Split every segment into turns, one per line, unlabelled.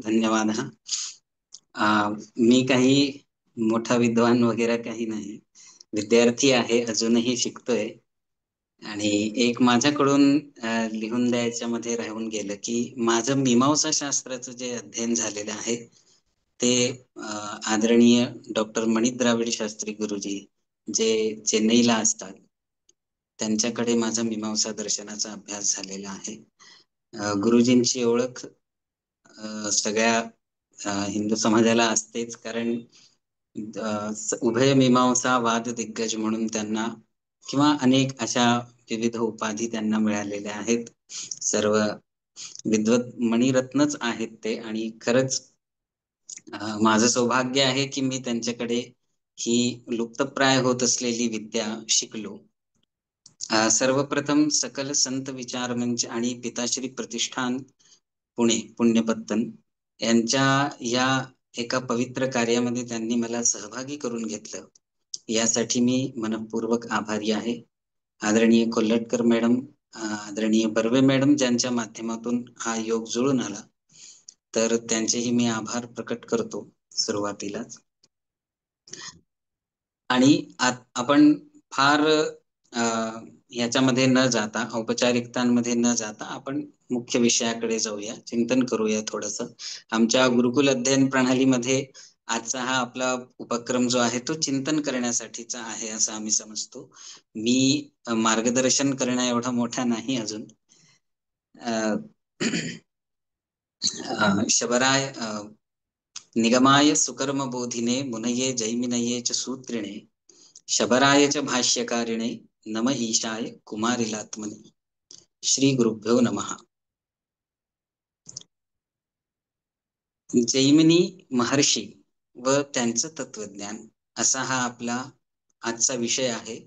धन्यवाद हा. मी काही मोठा विद्वान वगैरे काही नाही, विद्यार्थी आहे, अजूनही शिकतोय. आणि एक माझ्याकडून लिहून द्यायच्या मध्ये राहून गेलं की माझं मीमांसा शास्त्राचं जे अध्ययन झालेलं आहे ते आदरणीय डॉक्टर मणिक द्राविड शास्त्री गुरुजी जे चेन्नईला असतात त्यांच्याकडे माझा मीमांसा दर्शनाचा अभ्यास झालेला आहे. गुरुजींची ओळख सगळ्या हिंदू समाजाला असतेच, कारण उभय मीमांसा वाद दिग्गज म्हणून त्यांना किंवा अनेक अशा विविध उपाधी त्यांना मिळालेल्या आहेत. सर्व विद्वत मणिरत्नच आहेत ते. आणि खरंच माझं सौभाग्य आहे की मी त्यांच्याकडे ही लुप्तप्राय होत असलेली विद्या शिकलो. सर्वप्रथम सकल संत विचार मंच आणि पिताश्री प्रतिष्ठान पुणे पुण्यपत्तन यांच्या या एका पवित्र कार्यामध्ये त्यांनी मला सहभागी करून घेतलं, यासाठी मी मनपूर्वक आभारी आहे. आदरणीय कोल्हटकर मॅडम, आदरणीय बर्वे मॅडम ज्यांच्या माध्यमातून हा योग जुळून आला, तर त्यांचेही मी आभार प्रकट करतो सुरुवातीलाच. आणि आपण फार याच्यामध्ये न जाता, औपचारिकतांमध्ये न जाता आपण मुख्य विषयाकडे जाऊया, चिंतन करूया थोडस. आमच्या गुरुकुल अध्ययन प्रणालीमध्ये आजचा हा आपला उपक्रम जो आहे तो चिंतन करण्यासाठीचा आहे असं आम्ही समजतो. मी मार्गदर्शन करणं एवढा मोठा नाही अजून. शबराय निगमाय सुकर्म बोधिने मुनये जैमिनये च सूत्रिणे शबराय च भाष्यकारिणे नम ईशाय कुमारिलात्मने. श्री गुरुभ्यो नमः. जैमिनी महर्षी व त्यांचं तत्वज्ञान असा हा आपला आजचा विषय आहे.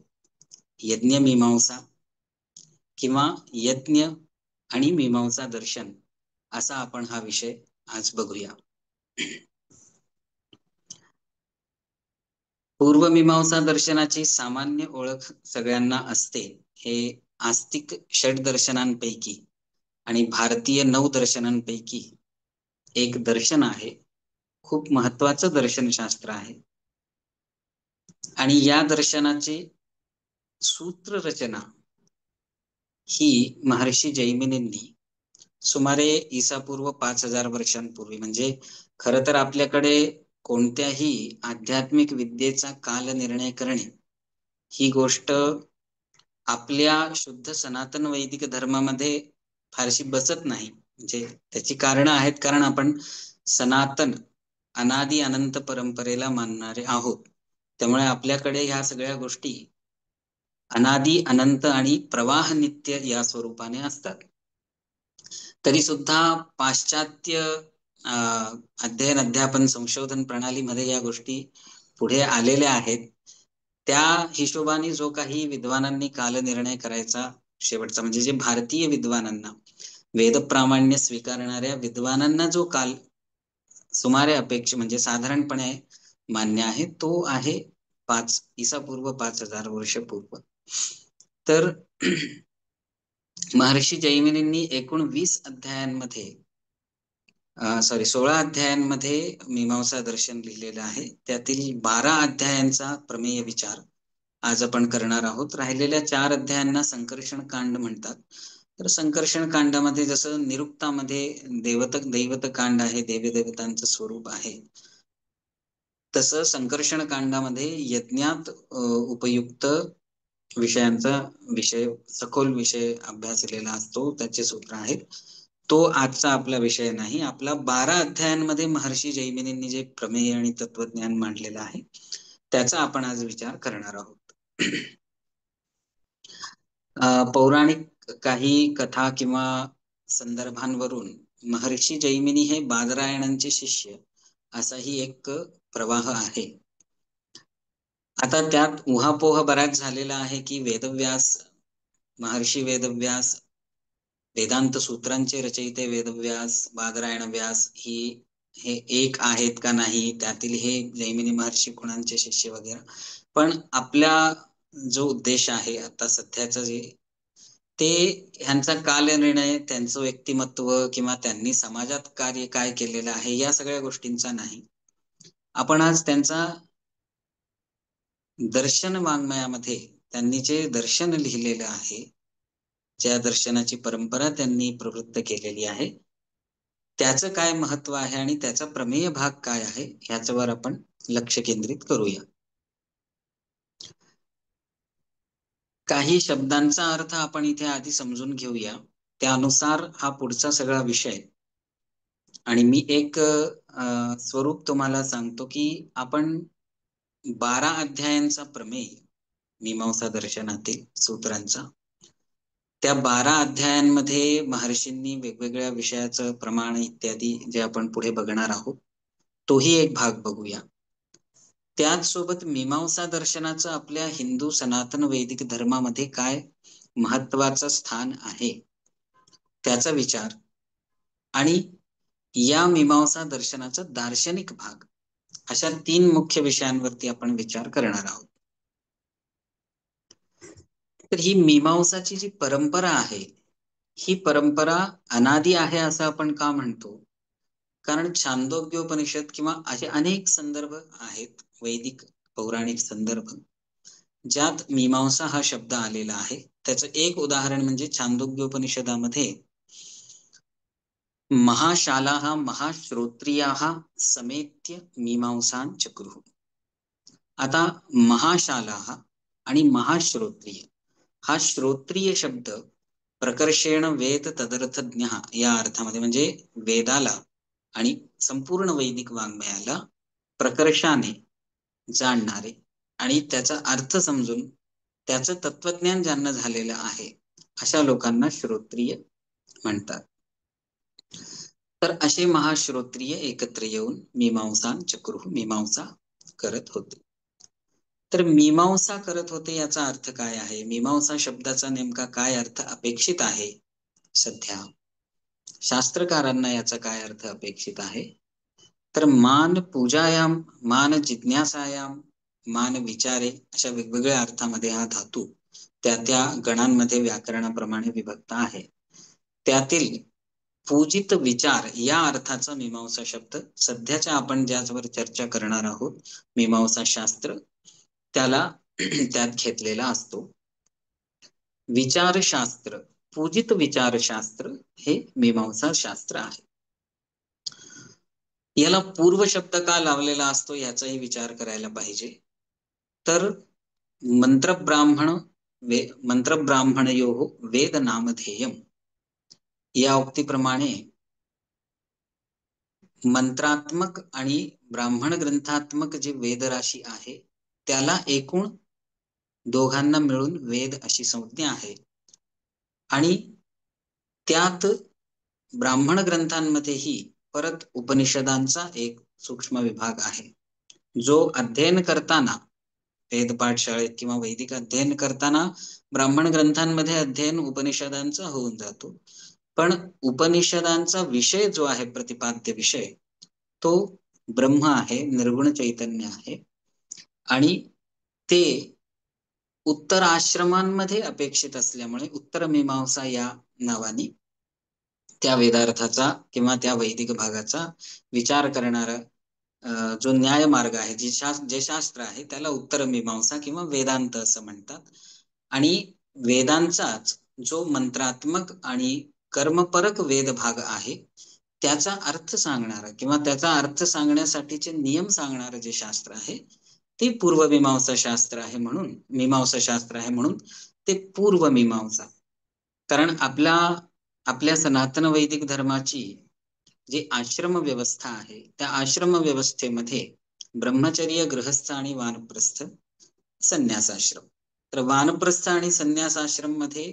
यज्ञ मीमांसा किंवा यज्ञ आणि मीमांसा दर्शन असा आपण हा विषय आज बघूया. पूर्वमीमांसा दर्शनाची सामान्य ओळख सगळ्यांना असते. हे आस्तिक षड दर्शनांपैकी आणि भारतीय 9 दर्शनांपैकी एक दर्शन आहे. खूप महत्वाचं दर्शनशास्त्र आहे. आणि या दर्शनाची सूत्र रचना ही महर्षी जैमिनींनी सुमारे ईसापूर्व 5000 वर्षांपूर्वी, म्हणजे खरं तर आपल्याकडे कोणत्याही आध्यात्मिक विद्येचा काल निर्णय करणे ही गोष्ट आपल्या शुद्ध सनातन वैदिक धर्मामध्ये फारशी बसत नाही. म्हणजे त्याची कारणं आहेत, कारण आपण सनातन अनादी अनंत परंपरेला मानणारे आहोत. त्यामुळे आपल्याकडे ह्या सगळ्या गोष्टी अनादी अनंत आणि प्रवाह नित्य या स्वरूपाने असतात. तरी सुद्धा पाश्चात्य अध्ययन अध्यापन संशोधन प्रणालीमध्ये या गोष्टी पुढे आलेल्या आहेत. त्या हिशोबाने जो काही विद्वानांनी कालनिर्णय करायचा शेवटचा, म्हणजे जे भारतीय विद्वानांना, वेदप्रामाण्य स्वीकारणाऱ्या विद्वानांना जो काल सुमारे अपेक्षा म्हणजे साधारणपणे मान्य आहे, तो आहे ईसापूर्व 5000 वर्षपूर्व. तर महर्षी जैमिनींनी एकूण 20 अध्यायांमध्ये 16 अध्यायांमध्ये मीमांसा दर्शन लिहिलेलं आहे. त्यातील 12 अध्यायांचा प्रमेय विचार आज आपण करणार आहोत. राहिलेल्या 4 अध्यायांना संकर्षण कांड म्हणतात. तर संकर्षण कांडामध्ये जसं निरुक्तामध्ये दैवत कांड आहे, देवदेवतांचं स्वरूप आहे, तसं संकर्षण कांडामध्ये यज्ञात उपयुक्त विषयांचा सखोल विषय अभ्यासलेला असतो, त्याचे सूत्र आहेत. तो आजचा आपला विषय नाही. आपला 12 अध्यायांमध्ये महर्षी जैमिनींनी जे प्रमेय आणि तत्वज्ञान मांडलेलं आहे त्याचा आपण आज विचार करणार आहोत. पौराणिक काही कथा किंवा संदर्भांवरून महर्षी जैमिनी हे बादरायणांचे शिष्य असाही एक प्रवाह आहे. आता त्यात उहापोह बराच झालेला आहे की वेदव्यास, महर्षी वेदव्यास, वेदांत सूत्रांचे रचयिते वेदव्यास, बादरायण व्यास हे एक आहेत का नाही, त्यातील हे जैमिनी महर्षी कुणांचे शिष्य वगैरे. पण आपला जो उद्देश आहे आता सध्याचं जे, ते ह्यांचा कालनिर्णय, त्यांचं व्यक्तिमत्व किंवा त्यांनी समाजात कार्य काय केलेलं आहे या सगळ्या गोष्टींचा नाही. आपण आज त्यांचा दर्शन वाङ्मयामध्ये त्यांनी जे दर्शन लिहिलेलं आहे, ज्या दर्शनाची परंपरा त्यांनी प्रवृत्त केलेली आहे, त्याचं काय महत्व आहे आणि त्याचा प्रमेय भाग काय आहे ह्याच्यावर आपण लक्ष केंद्रित करूया. काही शब्दांचा अर्थ आपण इथे आधी समजून घेऊया, त्यानुसार हा पुढचा सगळा विषय. आणि मी एक स्वरूप तुम्हाला सांगतो की आपण 12 अध्यायांचा प्रमेय मीमांसा दर्शनातील सूत्रांचा, त्या 12 अध्यायांमध्ये महर्षींनी वेगवेगळ्या विषयाचं प्रमाण इत्यादी जे आपण पुढे बघणार आहोत, तोही एक भाग बघूया. त्याचसोबत मीमांसा दर्शनाचं आपल्या हिंदू सनातन वैदिक धर्मामध्ये काय महत्वाचं स्थान आहे त्याचा विचार, आणि या मीमांसा दर्शनाचा दार्शनिक भाग, अशा 3 मुख्य विषयांवरती आपण विचार करणार आहोत. तर ही मीमांसाची जी परंपरा आहे, ही परंपरा अनादी आहे असं आपण का म्हणतो? कारण छांदोग्योपनिषद किंवा असे अनेक संदर्भ आहेत, वैदिक पौराणिक संदर्भ, ज्यात मीमांसा हा शब्द आलेला आहे. त्याचं एक उदाहरण म्हणजे छांदोग्योपनिषदामध्ये महाशालाः महाश्रोत्रियाः समेत्य मीमांसां चक्रुः. आता महाशालाः आणि महाश्रोत्रिय, हा श्रोत्रिय शब्द प्रकर्षेण वेद तदर्थज्ञ या अर्थामध्ये, म्हणजे वेदाला आणि संपूर्ण वैदिक वाङ्मयाला प्रकर्षाने जाणणारे आणि त्याचा अर्थ समजून त्याचं तत्वज्ञान ज्यांना झालेलं आहे, अशा लोकांना श्रोत्रिय म्हणतात. तर असे महाश्रोत्रिय एकत्र येऊन मीमांसां चक्रुः, मीमांसा करत होते. तर मीमांसा करत होते याचा अर्थ काय आहे? मीमांसा शब्दाचा नेमका काय अर्थ अपेक्षित आहे? सध्या शास्त्रकारांना याचा काय अर्थ अपेक्षित आहे? तर मान पूजायाम, मान जिज्ञासायाम, मान विचारे, अशा वेगवेगळ्या अर्थामध्ये हा धातू त्या त्या गणांमध्ये व्याकरणाप्रमाणे विभक्त आहे. त्यातील पूजित विचार या अर्थाचा मीमांसा शब्द सध्याच्या आपण ज्याच्यावर चर्चा करणार आहोत, मीमांसा शास्त्र, त्याला त्यात घेतलेला असतो. विचारशास्त्र, पूजित विचारशास्त्र हे मीमांसा शास्त्र आहे. याला पूर्व शब्द का लावलेला असतो याचाही विचार करायला पाहिजे. तर मंत्रब्राह्मणयोः वेद नामधेयम या उक्तीप्रमाणे मंत्रात्मक आणि ब्राह्मण ग्रंथात्मक जे वेदराशी आहे, त्याला एकूण दोघांना मिळून वेद अशी संज्ञा आहे. आणि त्यात ब्राह्मण ग्रंथांमध्येही परत उपनिषदांचा एक सूक्ष्म विभाग आहे, जो अध्ययन करताना वेदपाठ शाळेत किंवा वैदिक अध्ययन करताना ब्राह्मण ग्रंथांमध्ये अध्ययन उपनिषदांचा होऊन जातो. पण उपनिषदांचा विषय जो आहे, प्रतिपाद्य विषय, तो ब्रह्म आहे, निर्गुण चैतन्य आहे. आणि ते उत्तर आश्रमांमध्ये अपेक्षित असल्यामुळे उत्तर मीमांसा या नावाने त्या वेदार्थाचा किंवा त्या वैदिक भागाचा विचार करणारा जो न्याय मार्ग आहे, जे शास्त्र आहे, त्याला उत्तर मीमांसा किंवा वेदांत असं म्हणतात. आणि वेदांचाच जो मंत्रात्मक आणि कर्मपरक वेद भाग आहे, त्याचा अर्थ सांगणारा किंवा त्याचा अर्थ सांगण्यासाठीचे नियम सांगणारं जे शास्त्र आहे, ते पूर्व मीमांसा शास्त्र आहे. म्हणून मीमांसा शास्त्र आहे, म्हणून ते पूर्व मीमांसा. कारण आपल्या सनातन वैदिक धर्माची जी आश्रम व्यवस्था आहे, त्या आश्रम व्यवस्थेमध्ये ब्रह्मचर्य, गृहस्थ आणि वानप्रस्थ, संन्यासाश्रम. तर वानप्रस्थ आणि संन्यासाश्रम मध्ये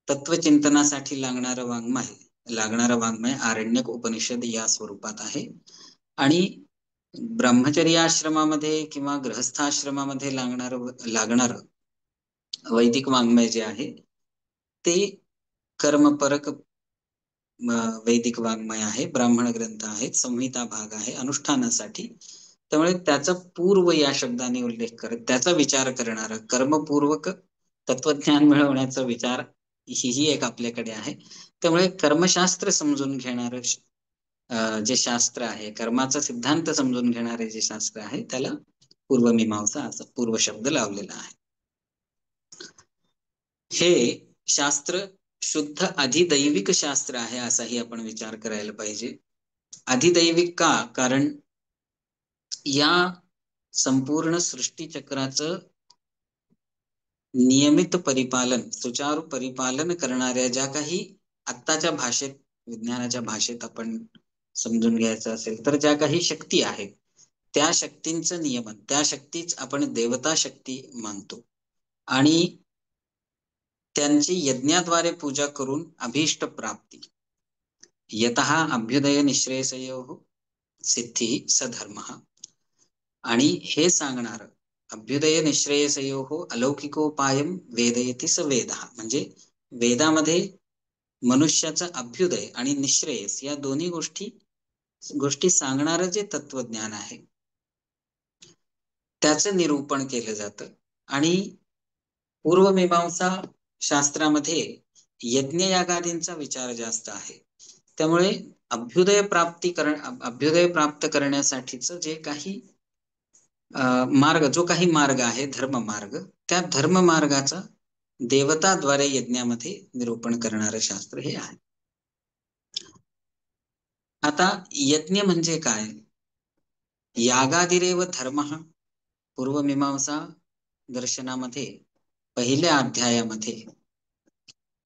तत्वचिंतनासाठी लागणारं वाङ्मय आरण्यक उपनिषद या स्वरूपात आहे. आणि ब्रह्मचर्य आश्रमामध्ये किंवा गृहस्थाश्रमामध्ये लागणार वैदिक वाङ्मय जे आहे ते कर्मपरक वैदिक वाङ्मय आहे, ब्राह्मण ग्रंथ आहेत, संहिता भाग आहे अनुष्ठानासाठी. त्यामुळे त्याचा पूर्व या शब्दाने उल्लेख करत त्याचा विचार करणार कर्मपूर्वक तत्वज्ञान मिळवण्याचा विचार ही एक आपल्याकडे आहे. त्यामुळे कर्मशास्त्र समजून घेणार जे शास्त्र आहे, कर्माचा सिद्धांत समजून घेणारे जे शास्त्र आहे त्याला पूर्वमीमांसा असा पूर्व शब्द लावलेला आहे. हे शास्त्र शुद्ध अधिदैविक शास्त्र आहे असाही आपण विचार करायला पाहिजे. अधिदैविक का? कारण या संपूर्ण सृष्टीचक्राचं नियमित परिपालन, सुचारू परिपालन करणाऱ्या ज्या काही आत्ताच्या भाषेत, विज्ञानाच्या भाषेत आपण समजून घ्यायचं असेल तर ज्या काही शक्ती आहेत त्या शक्तींचं नियमन, त्या शक्तीच आपण देवता शक्ती मानतो आणि त्यांची यज्ञाद्वारे पूजा करून अभीष्ट प्राप्ती, यतः अभ्युदय निःश्रेयसयोः सिद्धी सधर्मः. आणि हे सांगणार अभ्युदय निःश्रेयसयोः अलौकिकोपायम वेदयति स वेदः. म्हणजे वेदामध्ये मनुष्याचा अभ्युदय आणि निःश्रेयस या दोन्ही गोष्टी सांगणारं जे तत्वज्ञान आहे त्याचं निरूपण केलं जातं. आणि पूर्वमीमांसा शास्त्रामध्ये यज्ञयागादींचा विचार जास्त आहे. त्यामुळे अभ्युदय प्राप्त करण्यासाठीचं जे काही मार्ग, जो काही मार्ग आहे धर्म मार्ग, त्या धर्म मार्गाचा देवताद्वारे यज्ञामध्ये निरूपण करणारं शास्त्र हे आहे. आता यज्ञ म्हणजे काय? यागादिरेव धर्मः. पूर्वमीमांसा दर्शनामध्ये पहिल्या अध्यायामध्ये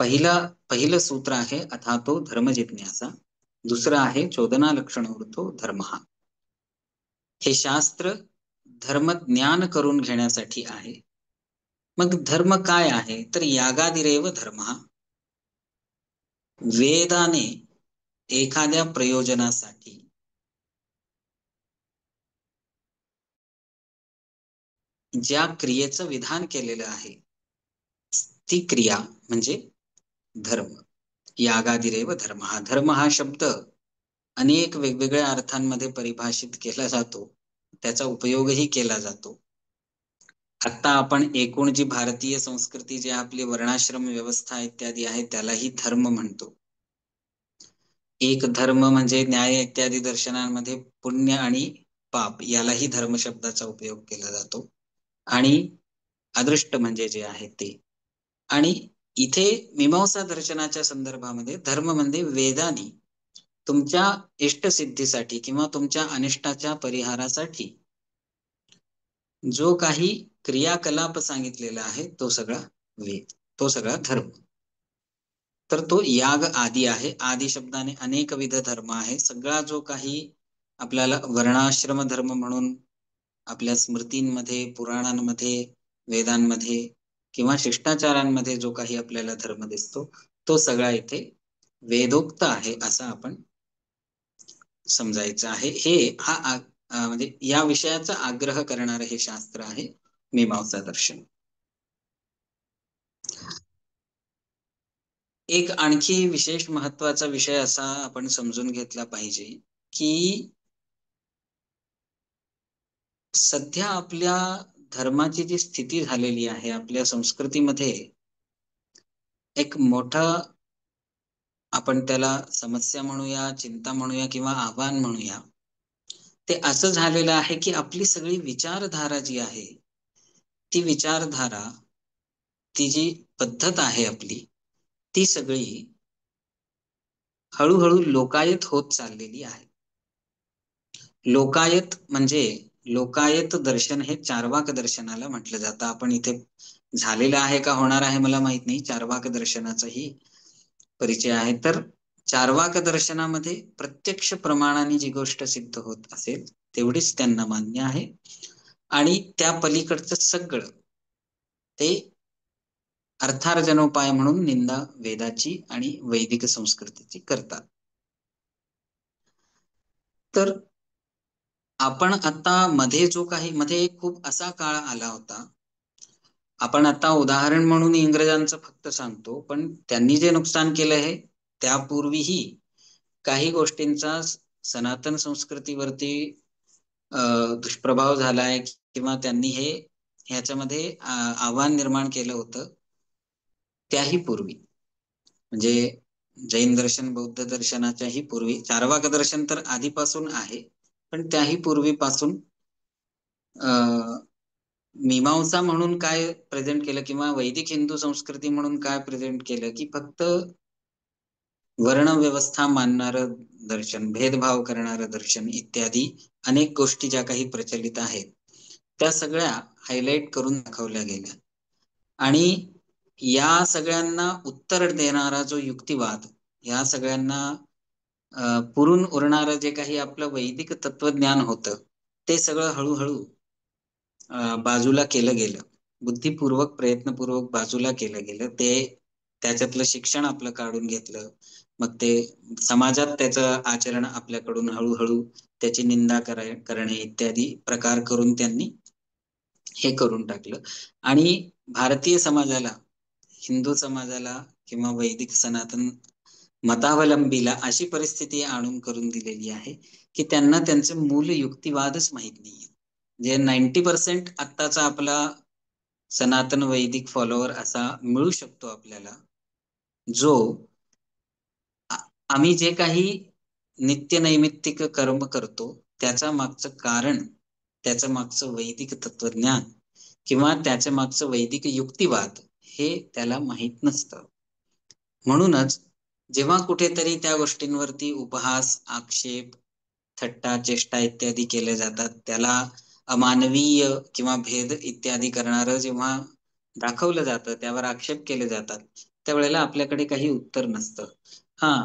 पहिलं सूत्र आहे अथातो धर्म जिज्ञासा, दुसरं आहे चोदना लक्षणोर्थो धर्मः. हे शास्त्र धर्म ज्ञान करून घेण्यासाठी आहे. मग धर्म काय आहे? तर यागादिरेव धर्मः. वेदाने एखाद्या प्रयोजनासाठी ज्या क्रियेचं विधान केलेलं आहे ती क्रिया म्हणजे धर्म. यागादिरेव धर्म. धर्म हा शब्द अनेक वेगवेगळ्या अर्थांमध्ये परिभाषित केला जातो, त्याचा उपयोगही केला जातो. आता आपण एकूण जी भारतीय संस्कृती, जी आपली वर्णाश्रम व्यवस्था इत्यादी आहे त्यालाही धर्म म्हणतो. एक धर्म म्हणजे न्याय इत्यादी दर्शनांमध्ये पुण्य आणि पाप यालाही धर्म शब्दाचा उपयोग केला जातो. आणि अदृष्ट म्हणजे जे आहे ते. आणि इथे मीमांसा दर्शनाच्या संदर्भामध्ये धर्म म्हणजे वेदानी तुमच्या इष्टसिद्धीसाठी किंवा तुमच्या अनिष्टाच्या परिहारासाठी जो काही क्रियाकलाप सांगितलेला आहे तो सगळा वेद, तो सगळा धर्म. तर तो याग आदी आहे. आदी शब्दाने अनेक विध धर्म आहे. सगळा जो काही आपल्याला वर्णाश्रम धर्म म्हणून आपल्या स्मृतींमध्ये, पुराणांमध्ये, वेदांमध्ये किंवा शिष्टाचारांमध्ये जो काही आपल्याला धर्म दिसतो तो सगळा इथे वेदोक्त आहे असं आपण समजायचं आहे. हे हा म्हणजे या विषयाचा आग्रह करणारं हे शास्त्र आहे मीमांसा दर्शन. एक आणखी विशेष महत्वाचा विषय असा आपण समजून घेतला पाहिजे की सध्या आपल्या धर्माची जी स्थिती झालेली आहे आपल्या संस्कृतीमध्ये, एक मोठा आपण त्याला समस्या म्हणूया, चिंता म्हणूया किंवा आव्हान म्हणूया, ते असं झालेलं आहे की आपली सगळी विचारधारा जी आहे ती विचारधारा, ती जी पद्धत आहे आपली, ती सगळी हळूहळू लोकायत होत चाललेली आहे. लोकायत म्हणजे लोकायत दर्शन हे चार्वाक दर्शनाला म्हटलं जातं. आपण इथे झालेलं आहे का होणार आहे मला माहित नाही, चार्वाक दर्शनाचाही परिचय आहे. तर चार्वाक दर्शनामध्ये प्रत्यक्ष प्रमाणाने जी गोष्ट सिद्ध होत असेल तेवढीच त्यांना मान्य आहे आणि त्या पलीकडचं सगळं ते अर्थार्जनोपाय म्हणून निंदा वेदाची आणि वैदिक संस्कृतीची करतात. तर आपण आता मध्ये खूप असा काळ आला होता. आपण आता उदाहरण म्हणून इंग्रजांचं फक्त सांगतो, पण त्यांनी जे नुकसान केलं आहे त्यापूर्वीही काही गोष्टींचा सनातन संस्कृतीवरती दुष्प्रभाव झालाय, किंवा त्यांनी ह्याच्यामध्ये आव्हान निर्माण केलं होतं. त्याही पूर्वी म्हणजे जैन दर्शन, बौद्ध दर्शनाच्याही पूर्वी, चार्वाक दर्शन तर आधीपासून आहे, पण त्याही पूर्वीपासून मीमांसा म्हणून काय प्रेझेंट केलं, किंवा वैदिक हिंदू संस्कृती म्हणून काय प्रेझेंट केलं, की फक्त वर्णव्यवस्था मानणारं दर्शन, भेदभाव करणारं दर्शन इत्यादी अनेक गोष्टी ज्या काही प्रचलित आहेत त्या सगळ्या हायलाइट करून दाखवल्या गेल्या. आणि या सगळ्यांना उत्तर देणारा जो युक्तिवाद, या सगळ्यांना पुरून उरणारं जे काही आपलं वैदिक तत्वज्ञान होतं, ते सगळं हळूहळू बाजूला केलं गेलं. बुद्धिपूर्वक, प्रयत्नपूर्वक बाजूला केलं गेलं. त्याच्यातलं शिक्षण आपलं काढून घेतलं. मग ते समाजात त्याचं आचरण आपल्याकडून हळूहळू त्याची निंदा करणे इत्यादी प्रकार करून त्यांनी हे करून टाकलं. आणि भारतीय समाजाला, हिंदू समाजाला किंवा वैदिक सनातन मतावलंबीला अशी परिस्थिती आणून करून दिलेली आहे की त्यांना त्यांचे मूल युक्तिवादच माहित नाहीये. जे 90% आत्ताचा आपला सनातन वैदिक फॉलोअर असा मिळू शकतो आपल्याला, जो आम्ही जे काही नित्य नैमित्तिक कर्म करतो त्याच्या मागचं कारण, त्याच्या मागचं वैदिक तत्वज्ञान किंवा त्याच्या मागचं वैदिक युक्तिवाद हे त्याला माहित नसतं. म्हणूनच जेव्हा कुठेतरी त्या गोष्टींवरती उपहास, आक्षेप, थट्टा, चेष्टा इत्यादी केले जातात, त्याला अमानवीय किंवा भेद इत्यादी करणारं जेव्हा दाखवलं जातं, त्यावर आक्षेप केले जातात, त्यावेळेला आपल्याकडे काही उत्तर नसतं.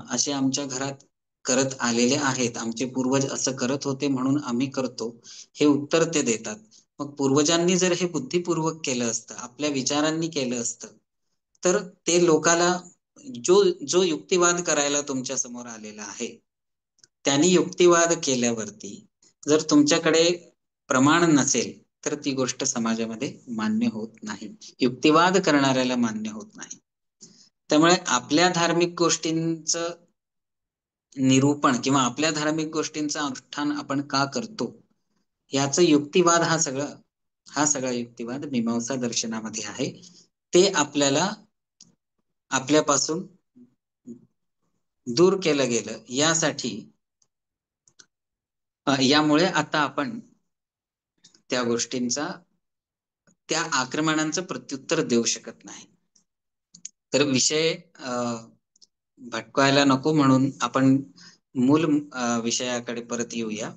असे आमच्या घरात करत आलेले आहेत, आमचे पूर्वज असं करत होते म्हणून आम्ही करतो, हे उत्तर ते देतात. मग पूर्वजांनी जर हे बुद्धिपूर्वक केलं असतं, आपल्या विचारांनी केलं असतं, तर ते लोकाला जो जो युक्तिवाद करायला तुमच्या समोर आलेला आहे, त्यांनी युक्तिवाद केल्यावरती जर तुमच्याकडे प्रमाण नसेल तर ती गोष्ट समाजामध्ये मान्य होत नाही, युक्तिवाद करणाऱ्याला मान्य होत नाही. त्यामुळे आपल्या धार्मिक गोष्टींचं निरूपण किंवा आपल्या धार्मिक गोष्टींचं अनुष्ठान आपण का करतो याचं युक्तिवाद, हा सगळा युक्तिवाद मीमांसा दर्शनामध्ये आहे. ते आपल्याला आपल्यापासून दूर केलं गेलं, यामुळे आता आपण त्या गोष्टींचा, त्या आक्रमणांचं प्रत्युत्तर देऊ शकत नाही. तर विषय भटकायला नको म्हणून आपण मूल विषयाकडे परत येऊया,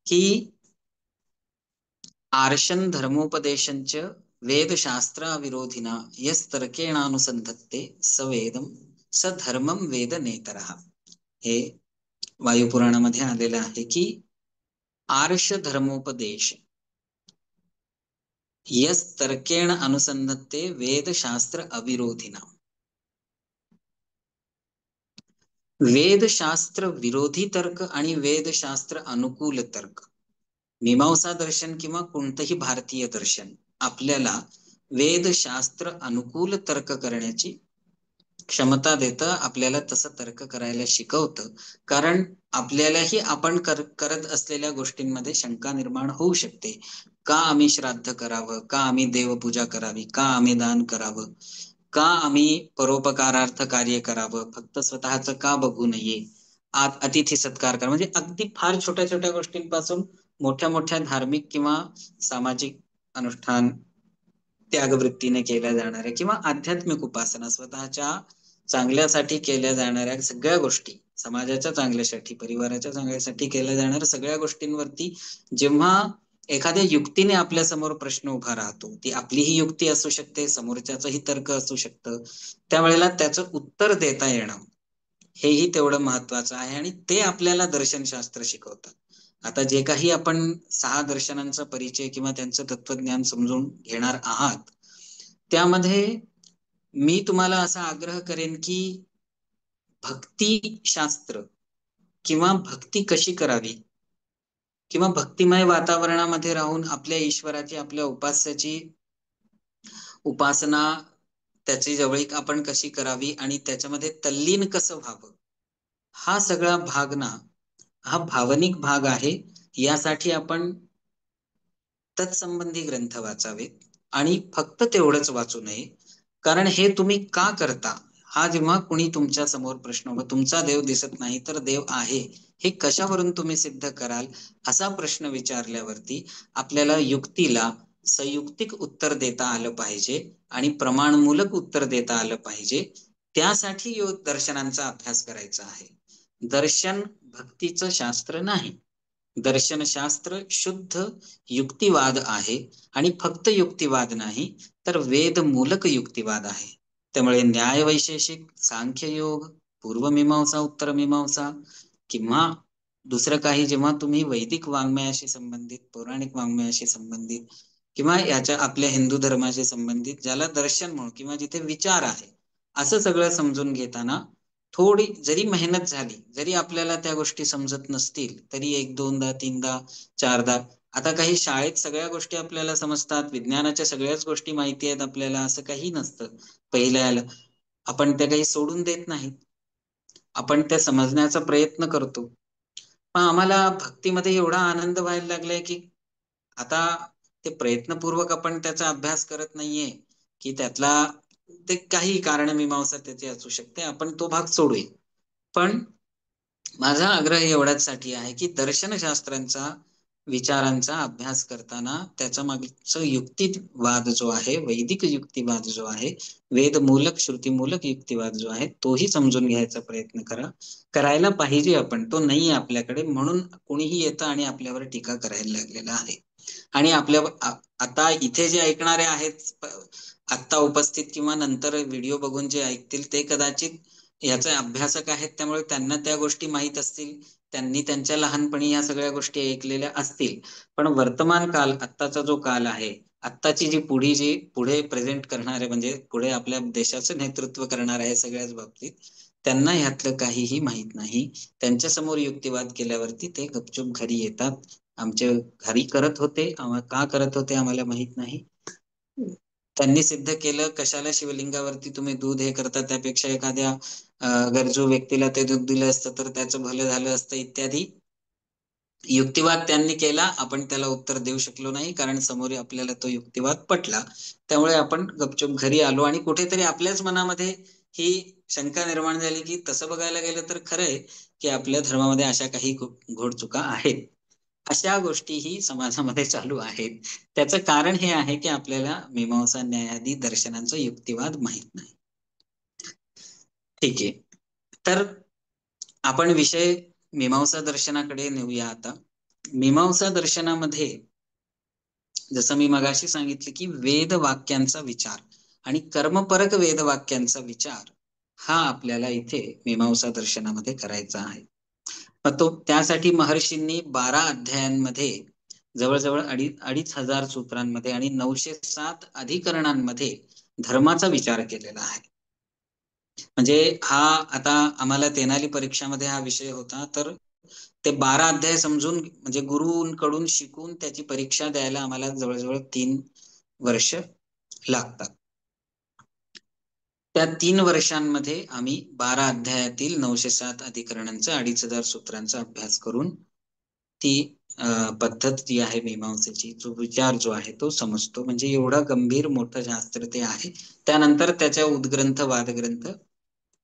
की आर्शन धर्मोपदेशंच वेदशास्त्र विरोधिना यस्तर्केणानुसंधत्ते स वेदम स धर्मम वेद नेतरः. हे वायुपुराणामध्ये आलेलं आहे की आर्ष धर्मोपदेश यस्तर्केण अनुसंधत्ते वेदशास्त्र अविरोधिना. वेदशास्त्र विरोधी तर्क आणि वेदशास्त्र अनुकूल तर्क, मीमांसा दर्शन किंवा कोणतंही भारतीय दर्शन आपल्याला वेदशास्त्र अनुकूल तर्क करण्याची क्षमता देतं, आपल्याला तसं तर्क करायला शिकवतं. कारण आपल्यालाही आपण करत असलेल्या गोष्टींमध्ये शंका निर्माण होऊ शकते. का आम्ही श्राद्ध करावं, का आम्ही देवपूजा करावी, का आम्ही दान करावं, का आम्ही परोपकारार्थ कार्य करावं, फक्त स्वतःच का बघू नये, अतिथी सत्कार करा, म्हणजे अगदी फार छोट्या छोट्या गोष्टींपासून मोठ्या मोठ्या धार्मिक किंवा सामाजिक अनुष्ठान त्यागवृत्तीने केल्या जाणाऱ्या किंवा आध्यात्मिक उपासना, स्वतःच्या चांगल्यासाठी केल्या जाणाऱ्या सगळ्या गोष्टी, समाजाच्या चांगल्यासाठी, परिवाराच्या चांगल्यासाठी केल्या जाणाऱ्या सगळ्या गोष्टींवरती जेव्हा एखाद्या युक्तीने आपल्या समोर प्रश्न उभा राहतो, ती आपलीही युक्ती असू शकते, समोरच्याचंही तर्क असू शकतं, त्यावेळेला त्याचं उत्तर देता येणं हेही तेवढं महत्वाचं आहे. आणि ते आपल्याला दर्शनशास्त्र शिकवतं. आता जे काही आपण 6 दर्शनांचा परिचय किंवा त्यांचं तत्वज्ञान समजून घेणार आहात, त्यामध्ये मी तुम्हाला असा आग्रह करेन की भक्ती शास्त्र किंवा भक्ती कशी करावी किंवा भक्तिमय वातावरणामध्ये राहून आपल्या ईश्वराची, आपल्या उपास्याची उपासना, त्याची जवळीक आपण कशी करावी आणि त्याच्यामध्ये तल्लीन कसं व्हावं, हा सगळा भाग ना, हा भावनिक भाग आहे. यासाठी आपण तत्संबंधी ग्रंथ वाचावेत आणि फक्त तेवढंच वाचू नये. कारण हे तुम्ही का करता, हा जेव्हा कुणी तुमच्या समोर प्रश्न उभा, तुमचा देव दिसत नाही तर देव आहे हे कशावरून तुम्ही सिद्ध कराल, असा प्रश्न विचारल्यावरती आपल्याला युक्तीला संयुक्तिक उत्तर देता आलं पाहिजे आणि प्रमाणमूलक उत्तर देता आलं पाहिजे. त्यासाठी योग दर्शनांचा अभ्यास करायचा आहे. दर्शन भक्तीचं शास्त्र नाही. दर्शनशास्त्र शुद्ध युक्तिवाद आहे आणि फक्त युक्तिवाद नाही तर वेदमूलक युक्तिवाद आहे. त्यामुळे न्यायवैशेषिक, सांख्ययोग, पूर्वमीमांसा, उत्तरमीमांसा किंवा दुसरं काही जेव्हा तुम्ही वैदिक वाङ्मयाशी संबंधित, पौराणिक वाङ्मयाशी संबंधित किंवा याच्या आपल्या हिंदू धर्माशी संबंधित ज्याला दर्शन म्हणू किंवा जिथे विचार आहे असं सगळं समजून घेताना थोडी जरी मेहनत झाली, जरी आपल्याला त्या गोष्टी समजत नसतील तरी एक दोनदा, तीनदा, चारदा, आता काही शाळेत सगळ्या गोष्टी आपल्याला समजतात, विज्ञानाच्या सगळ्याच गोष्टी माहिती आहेत आपल्याला, असं काही नसतं. पहिल्याला आपण त्या काही सोडून देत नाहीत, आपण त्या समजण्याचा प्रयत्न करतो. पण आम्हाला भक्तीमध्ये एवढा आनंद व्हायला लागलाय की आता ते प्रयत्नपूर्वक आपण त्याचा अभ्यास करत नाहीये की त्यातला ते काही कारण मीमांसा त्याची असू शकते, आपण तो भाग सोडूया. पण माझा आग्रह एवढ्याच साठी आहे की दर्शनशास्त्रांचा विचारांचा अभ्यास करताना त्याचा मागचा युक्तिवाद जो आहे, वैदिक युक्तिवाद जो आहे, वेदमूलक श्रुतीमूलक युक्तिवाद जो आहे, तोही समजून घ्यायचा प्रयत्न करायला पाहिजे. आपण तो नाही आपल्याकडे, म्हणून कोणीही येतं आणि आपल्यावर टीका करायला लागलेला आहे. आणि आपल्या आता इथे जे ऐकणारे आहेत, आता उपस्थित किंवा नंतर व्हिडिओ बघून जे ऐकतील ते कदाचित याचे अभ्यासक आहेत, त्यामुळे त्यांना त्या गोष्टी माहीत असतील, त्यांनी त्यांच्या लहानपणी या सगळ्या गोष्टी ऐकलेल्या असतील. पण वर्तमान काल, आत्ताचा जो काल आहे, आत्ताची जी पुढे प्रेझेंट करणारे म्हणजे पुढे आपल्या देशाचं नेतृत्व करणार आहे सगळ्याच बाबतीत, त्यांना ह्यातलं काहीही माहीत नाही. त्यांच्या समोर युक्तिवाद केल्यावरती ते गपचूप घरी येतात. आमच्या घरी करत होते, का करत होते आम्हाला माहित नाही. त्यांनी सिद्ध केलं, कशाला शिवलिंगावरती तुम्ही दूध हे करता, त्यापेक्षा एखाद्या गरजू व्यक्तीला ते दूध दिलं असतं तर त्याचं भलं झालं असतं, इत्यादी युक्तिवाद त्यांनी केला. आपण त्याला उत्तर देऊ शकलो नाही कारण समोर आपल्याला तो युक्तिवाद पटला. त्यामुळे आपण गपचूप घरी आलो आणि कुठेतरी आपल्याच मनामध्ये ही शंका निर्माण झाली की तसं बघायला गेलं तर खरंय की आपल्या धर्मामध्ये अशा काही घोडचुका आहेत. अशा गोष्टीही समाजामध्ये चालू आहेत. त्याचं कारण हे आहे की आपल्याला मीमांसा, न्यायादी, दर्शनांचा युक्तिवाद माहित नाही. ठीक आहे, तर आपण विषय मीमांसा दर्शनाकडे नेऊया. आता मीमांसा दर्शनामध्ये जसं मी मगाशी सांगितले की वेद वाक्यांचा विचार आणि कर्मपरक वेद वाक्यांचा विचार हा आपल्याला इथे मीमांसा दर्शनामध्ये करायचा आहे. तो त्यासाठी महर्षींनी 12 अध्यायांमध्ये जवळजवळ 2,500 सूत्रांमध्ये आणि 907 अधिकरणांमध्ये धर्माचा विचार केलेला आहे. म्हणजे हा आता आम्हाला तेनाली परीक्षामध्ये हा विषय होता, तर ते 12 अध्याय समजून म्हणजे गुरूंकडून शिकून त्याची परीक्षा द्यायला आम्हाला जवळजवळ 3 वर्ष लागतात. त्या 3 वर्षांमध्ये आम्ही 12 अध्यायातील 907 अधिकरणांचा 2,500 सूत्रांचा अभ्यास करून ती पद्धत जी आहे मीमांसेची, जो विचार जो आहे तो समजतो. म्हणजे एवढा गंभीर मोठं शास्त्र ते आहे. त्यानंतर त्याच्या उद्ग्रंथ, वादग्रंथ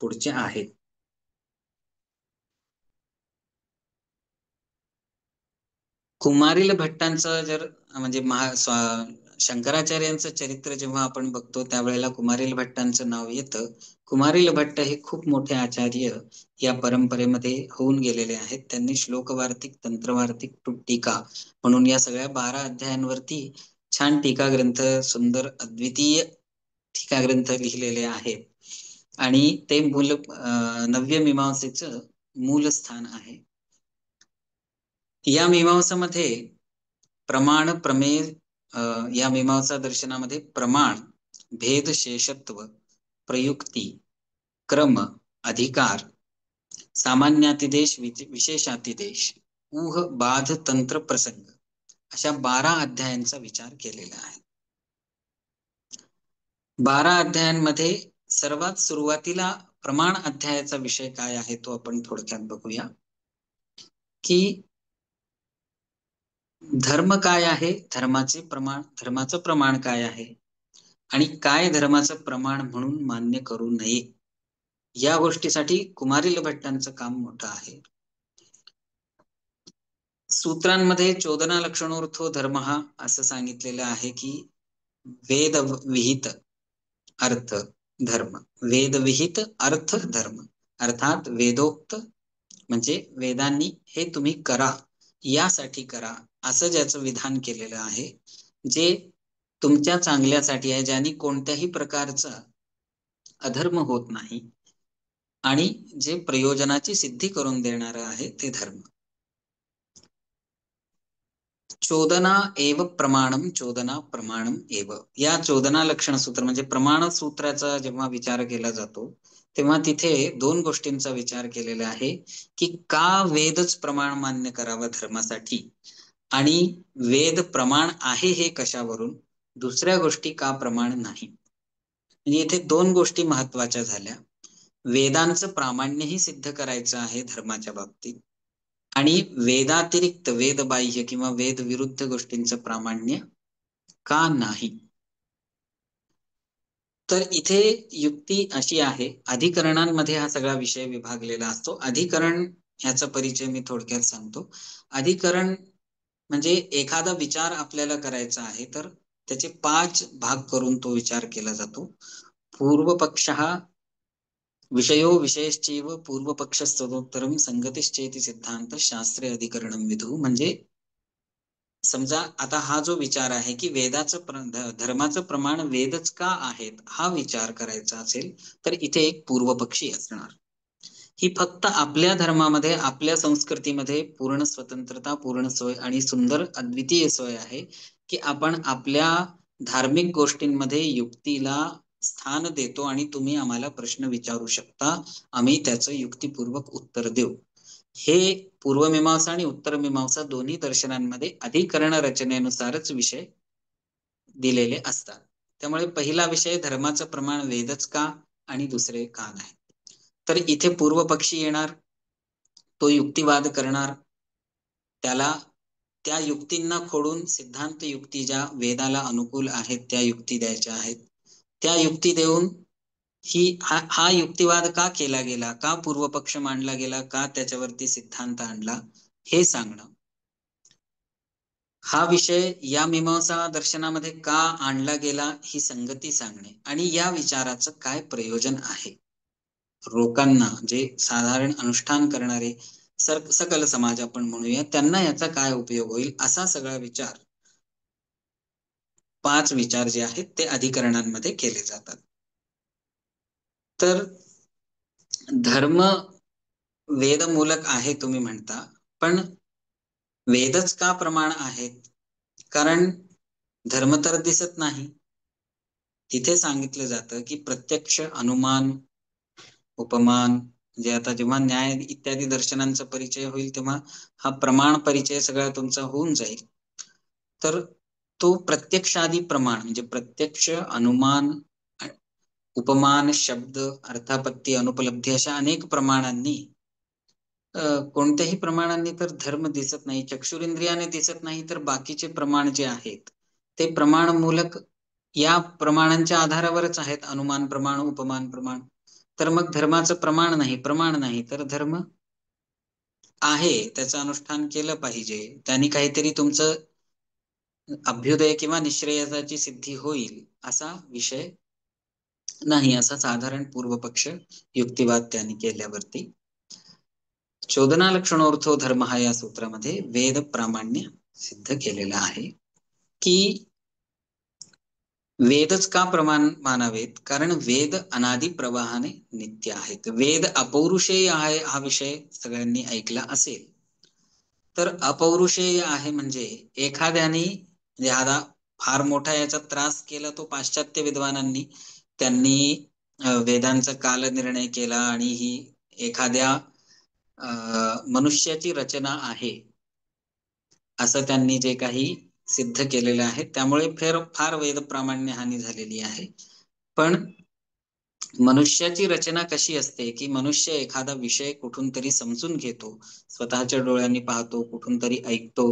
पुढचे आहेत. कुमारील भट्टांचं जर म्हणजे शंकराचार्यांचं चरित्र जेव्हा आपण बघतो त्यावेळेला कुमारील भट्टांचं नाव येतं. कुमारील भट्ट हे खूप मोठे आचार्य या परंपरेमध्ये होऊन गेलेले आहेत. त्यांनी श्लोकवार्तिक, तंत्रवार्तिक, टीका म्हणून या सगळ्या 12 अध्यायांवरती छान टीका ग्रंथ, सुंदर अद्वितीय टीका ग्रंथ लिहिलेले आहेत. आणि ते नव्य मीमांसेचं मूल स्थान आहे. या मीमांसामध्ये प्रमाण, प्रमेय, या मीमांसा दर्शनामध्ये प्रमाण, भेद, शेषत्व, प्रयुक्ती, क्रम, अधिकार, सामान्यातिदेश, विशेषातिदेश, ऊह बाध तंत्र प्रसंग अशा 12 अध्यायांचा विचार केलेला आहे. 12 अध्यायांमध्ये सर्वात सुरुवातीला प्रमाण अध्यायाचा विषय काय आहे तो आपण थोडक्यात बघूया. की धर्म काय आहे, धर्माचं प्रमाण काय आहे आणि काय धर्माचं प्रमाण म्हणून मान्य करू नये, या गोष्टीसाठी कुमारिल भट्टांचं काम मोठं आहे. सूत्रांमध्ये चोदना लक्षणोर्थो धर्म असं सांगितलेलं आहे की वेद विहित अर्थ धर्म, वेद विहित अर्थ धर्म, अर्थात वेदोक्त म्हणजे वेदांनी हे तुम्ही करा, यासाठी करा असं ज्याचं विधान केलेलं आहे, जे तुमच्या चांगल्यासाठी आहे, ज्यांनी कोणत्याही प्रकारचा अधर्म होत नाही आणि जे प्रयोजनाची सिद्धी करून देणार आहे ते धर्म. चोदना एव प्रमाणम, चोदना प्रमाणम एव, या चोदना लक्षण सूत्र म्हणजे प्रमाण सूत्राचा जेव्हा विचार केला जातो तेव्हा तिथे 2 गोष्टींचा विचार केलेला आहे की का वेदच प्रमाण मान्य करावं धर्मासाठी आणि वेद प्रमाण आहे हे कशावरून, दुसऱ्या गोष्टी का प्रमाण नाही. म्हणजे इथे 2 गोष्टी महत्वाच्या झाल्या. वेदांचं प्रामाण्यही सिद्ध करायचं आहे धर्माच्या बाबतीत आणि वेदातिरिक्त वेदबाह्य किंवा वेद विरुद्ध गोष्टींचं प्रामाण्य का नाही. तर इथे युक्ती अशी आहे, अधिकरणांमध्ये हा सगळा विषय विभागलेला असतो. अधिकरण ह्याचा परिचय मी थोडक्यात सांगतो. अधिकरण म्हणजे एखादा विचार आपल्याला करायचा आहे तर त्याचे 5 भाग करून तो विचार केला जातो. पूर्वपक्षः विषयो विषयश्चैव पूर्वपक्षस्तदोत्तरं संगतिश्चेति सिद्धांत शास्त्रे अधिकरणं विदुः. म्हणजे समजा आता हा जो विचार आहे की वेदाचं धर्माचं प्रमाण वेदच का आहेत हा विचार करायचा असेल तर इथे एक पूर्वपक्षी असणार. ही फक्त आपल्या धर्मामध्ये आपल्या संस्कृतीमध्ये पूर्ण स्वतंत्रता, पूर्ण सोय आणि सुंदर अद्वितीय सोय आहे की आपण आपल्या धार्मिक गोष्टींमध्ये युक्तीला स्थान देतो आणि तुम्ही आम्हाला प्रश्न विचारू शकता, आम्ही त्याचं युक्तिपूर्वक उत्तर देऊ. हे पूर्वमीमांसा आणि उत्तरमीमांसा दोन्ही दर्शनांमध्ये अधिकरण रचनेनुसारच विषय दिलेले असतात. त्यामुळे पहिला विषय धर्माचं प्रमाण वेदच का आणि दुसरे का नाही. तर इथे पूर्वपक्षी येणार, तो युक्तिवाद करणार, त्याला त्या युक्तींना खोडून सिद्धांत युक्ती ज्या वेदाला अनुकूल आहेत त्या युक्ती द्यायच्या आहेत. त्या युक्ती देऊन हा युक्तिवाद का केला गेला, का पूर्वपक्ष मांडला गेला, का त्याच्यावरती सिद्धांत आणला हे सांगणं. हा विषय या मीमांसा दर्शनामध्ये का आणला गेला ही संगती सांगणे आणि या विचाराचं काय प्रयोजन आहे. लोकांना जे साधारण अनुष्ठान करणारे सकल समाज आपण म्हणूया त्यांना याचा काय उपयोग होईल असा सगळा विचार, 5 विचार जे आहेत ते अधिकरणांमध्ये केले जातात. तर धर्म वेदमूलक आहे तुम्ही म्हणता, पण वेदच का प्रमाण आहेत, कारण धर्म तर दिसत नाही. तिथे सांगितलं जातं की प्रत्यक्ष, अनुमान, उपमान, जे आता जेव्हा न्याय इत्यादी दर्शनांचा परिचय होईल तेव्हा हा प्रमाण परिचय सगळा तुमचा होऊन जाईल. तर तो प्रत्यक्षादी प्रमाण म्हणजे प्रत्यक्ष, अनुमान, उपमान, शब्द, अर्थापत्ती, अनुपलब्धी अशा अनेक प्रमाणांनी, कोणत्याही प्रमाणांनी तर धर्म दिसत नाही. चक्षुरेंद्रियाने दिसत नाही तर बाकीचे प्रमाण जे आहेत ते प्रमाणमूलक या प्रमाणांच्या आधारावरच आहेत. अनुमान प्रमाण, उपमान प्रमाण. तर मग धर्माचं प्रमाण नाही तर धर्म आहे, त्याचं अनुष्ठान केलं पाहिजे, त्यांनी काहीतरी तुमचं अभ्युदय किंवा निश्रेयसाची सिद्धी होईल असा विषय नाही, असा साधारण पूर्वपक्ष युक्तिवाद त्यांनी केल्यावरती चोदना लक्षणोर्थो धर्म हा या सूत्रामध्ये वेद प्रामाण्य सिद्ध केलेला आहे की वेदच का प्रमाण मानावेत, कारण वेद अनादी प्रवाहाने नित्य आहेत. वेद अपौरुषेय आहे हा विषय सगळ्यांनी ऐकला असेल. तर अपौरुषेय आहे म्हणजे एखाद्याने ज्यादा फार मोठा याचा त्रास केला तो पाश्चात्य विद्वानांनी, त्यांनी वेदांचा कालनिर्णय केला आणि ही एखाद्या मनुष्याची रचना आहे असं त्यांनी जे काही सिद्ध केलेलं आहे. त्यामुळे फार वेद प्रामाण्य हानी झालेली आहे. पण मनुष्याची रचना कशी असते, की मनुष्य एखादा विषय कुठून तरी समजून घेतो, स्वतःच्या डोळ्यांनी पाहतो, कुठून तरी ऐकतो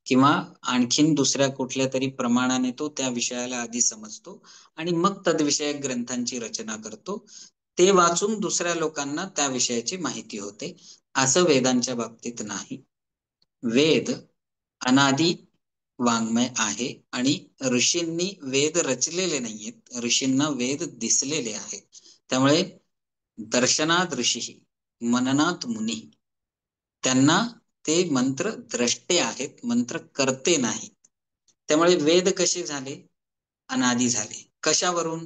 किंवा आणखीन दुसऱ्या कुठल्या तरी प्रमाणाने तो त्या विषयाला आधी समजतो आणि मग तद्विषयक ग्रंथांची रचना करतो. ते वाचून दुसऱ्या लोकांना त्या विषयाची माहिती होते. असं वेदांच्या बाबतीत नाही. वेद अनादी वाङ्मय आहे आणि ऋषींनी वेद रचलेले नाहीयेत, ऋषींना वेद दिसलेले आहेत. त्यामुळे दर्शनात ऋषी, मननात मुनी, त्यांना ते मंत्र द्रष्टे आहेत, मंत्र करते नाही. त्यामुळे वेद कसे झाले? अनादी झाले. कशावरून?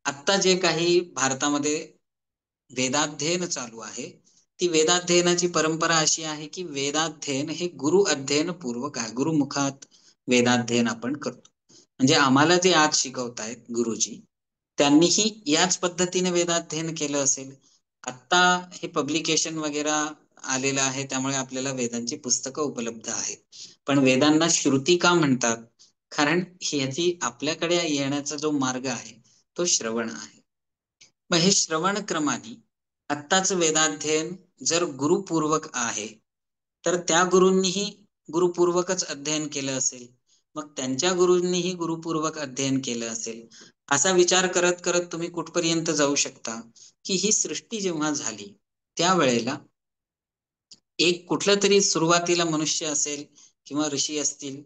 आत्ता जे काही भारतामध्ये वेदाध्ययन चालू आहे, ती वेदाध्ययनाची परंपरा अशी आहे की वेदाध्ययन हे गुरु अध्ययन पूर्वक आहे. गुरुमुखात वेदाध्ययन आपण करतो. म्हणजे आम्हाला जे आज शिकवतायत गुरुजी, त्यांनीही याच पद्धतीने वेदाध्ययन केलं असेल. आत्ता हे पब्लिकेशन वगैरे आलेलं आहे, त्यामुळे आपल्याला वेदांची पुस्तकं उपलब्ध आहेत. पण वेदांना श्रुती का म्हणतात? कारण ह्याची आपल्याकडे येण्याचा जो मार्ग आहे तो श्रवण आहे. मग हे श्रवण क्रमाने आत्ताच वेदाध्ययन जर गुरुपूर्वक आहे, तर त्या गुरूंनीही गुरुपूर्वकच अध्ययन केलं असेल. मग त्यांच्या गुरूंनीही गुरुपूर्वक अध्ययन केलं असेल. असा विचार करत करत तुम्ही कुठपर्यंत जाऊ शकता, की ही सृष्टी जेव्हा झाली त्यावेळेला एक कुठलं तरी सुरुवातीला मनुष्य असेल किंवा ऋषी असतील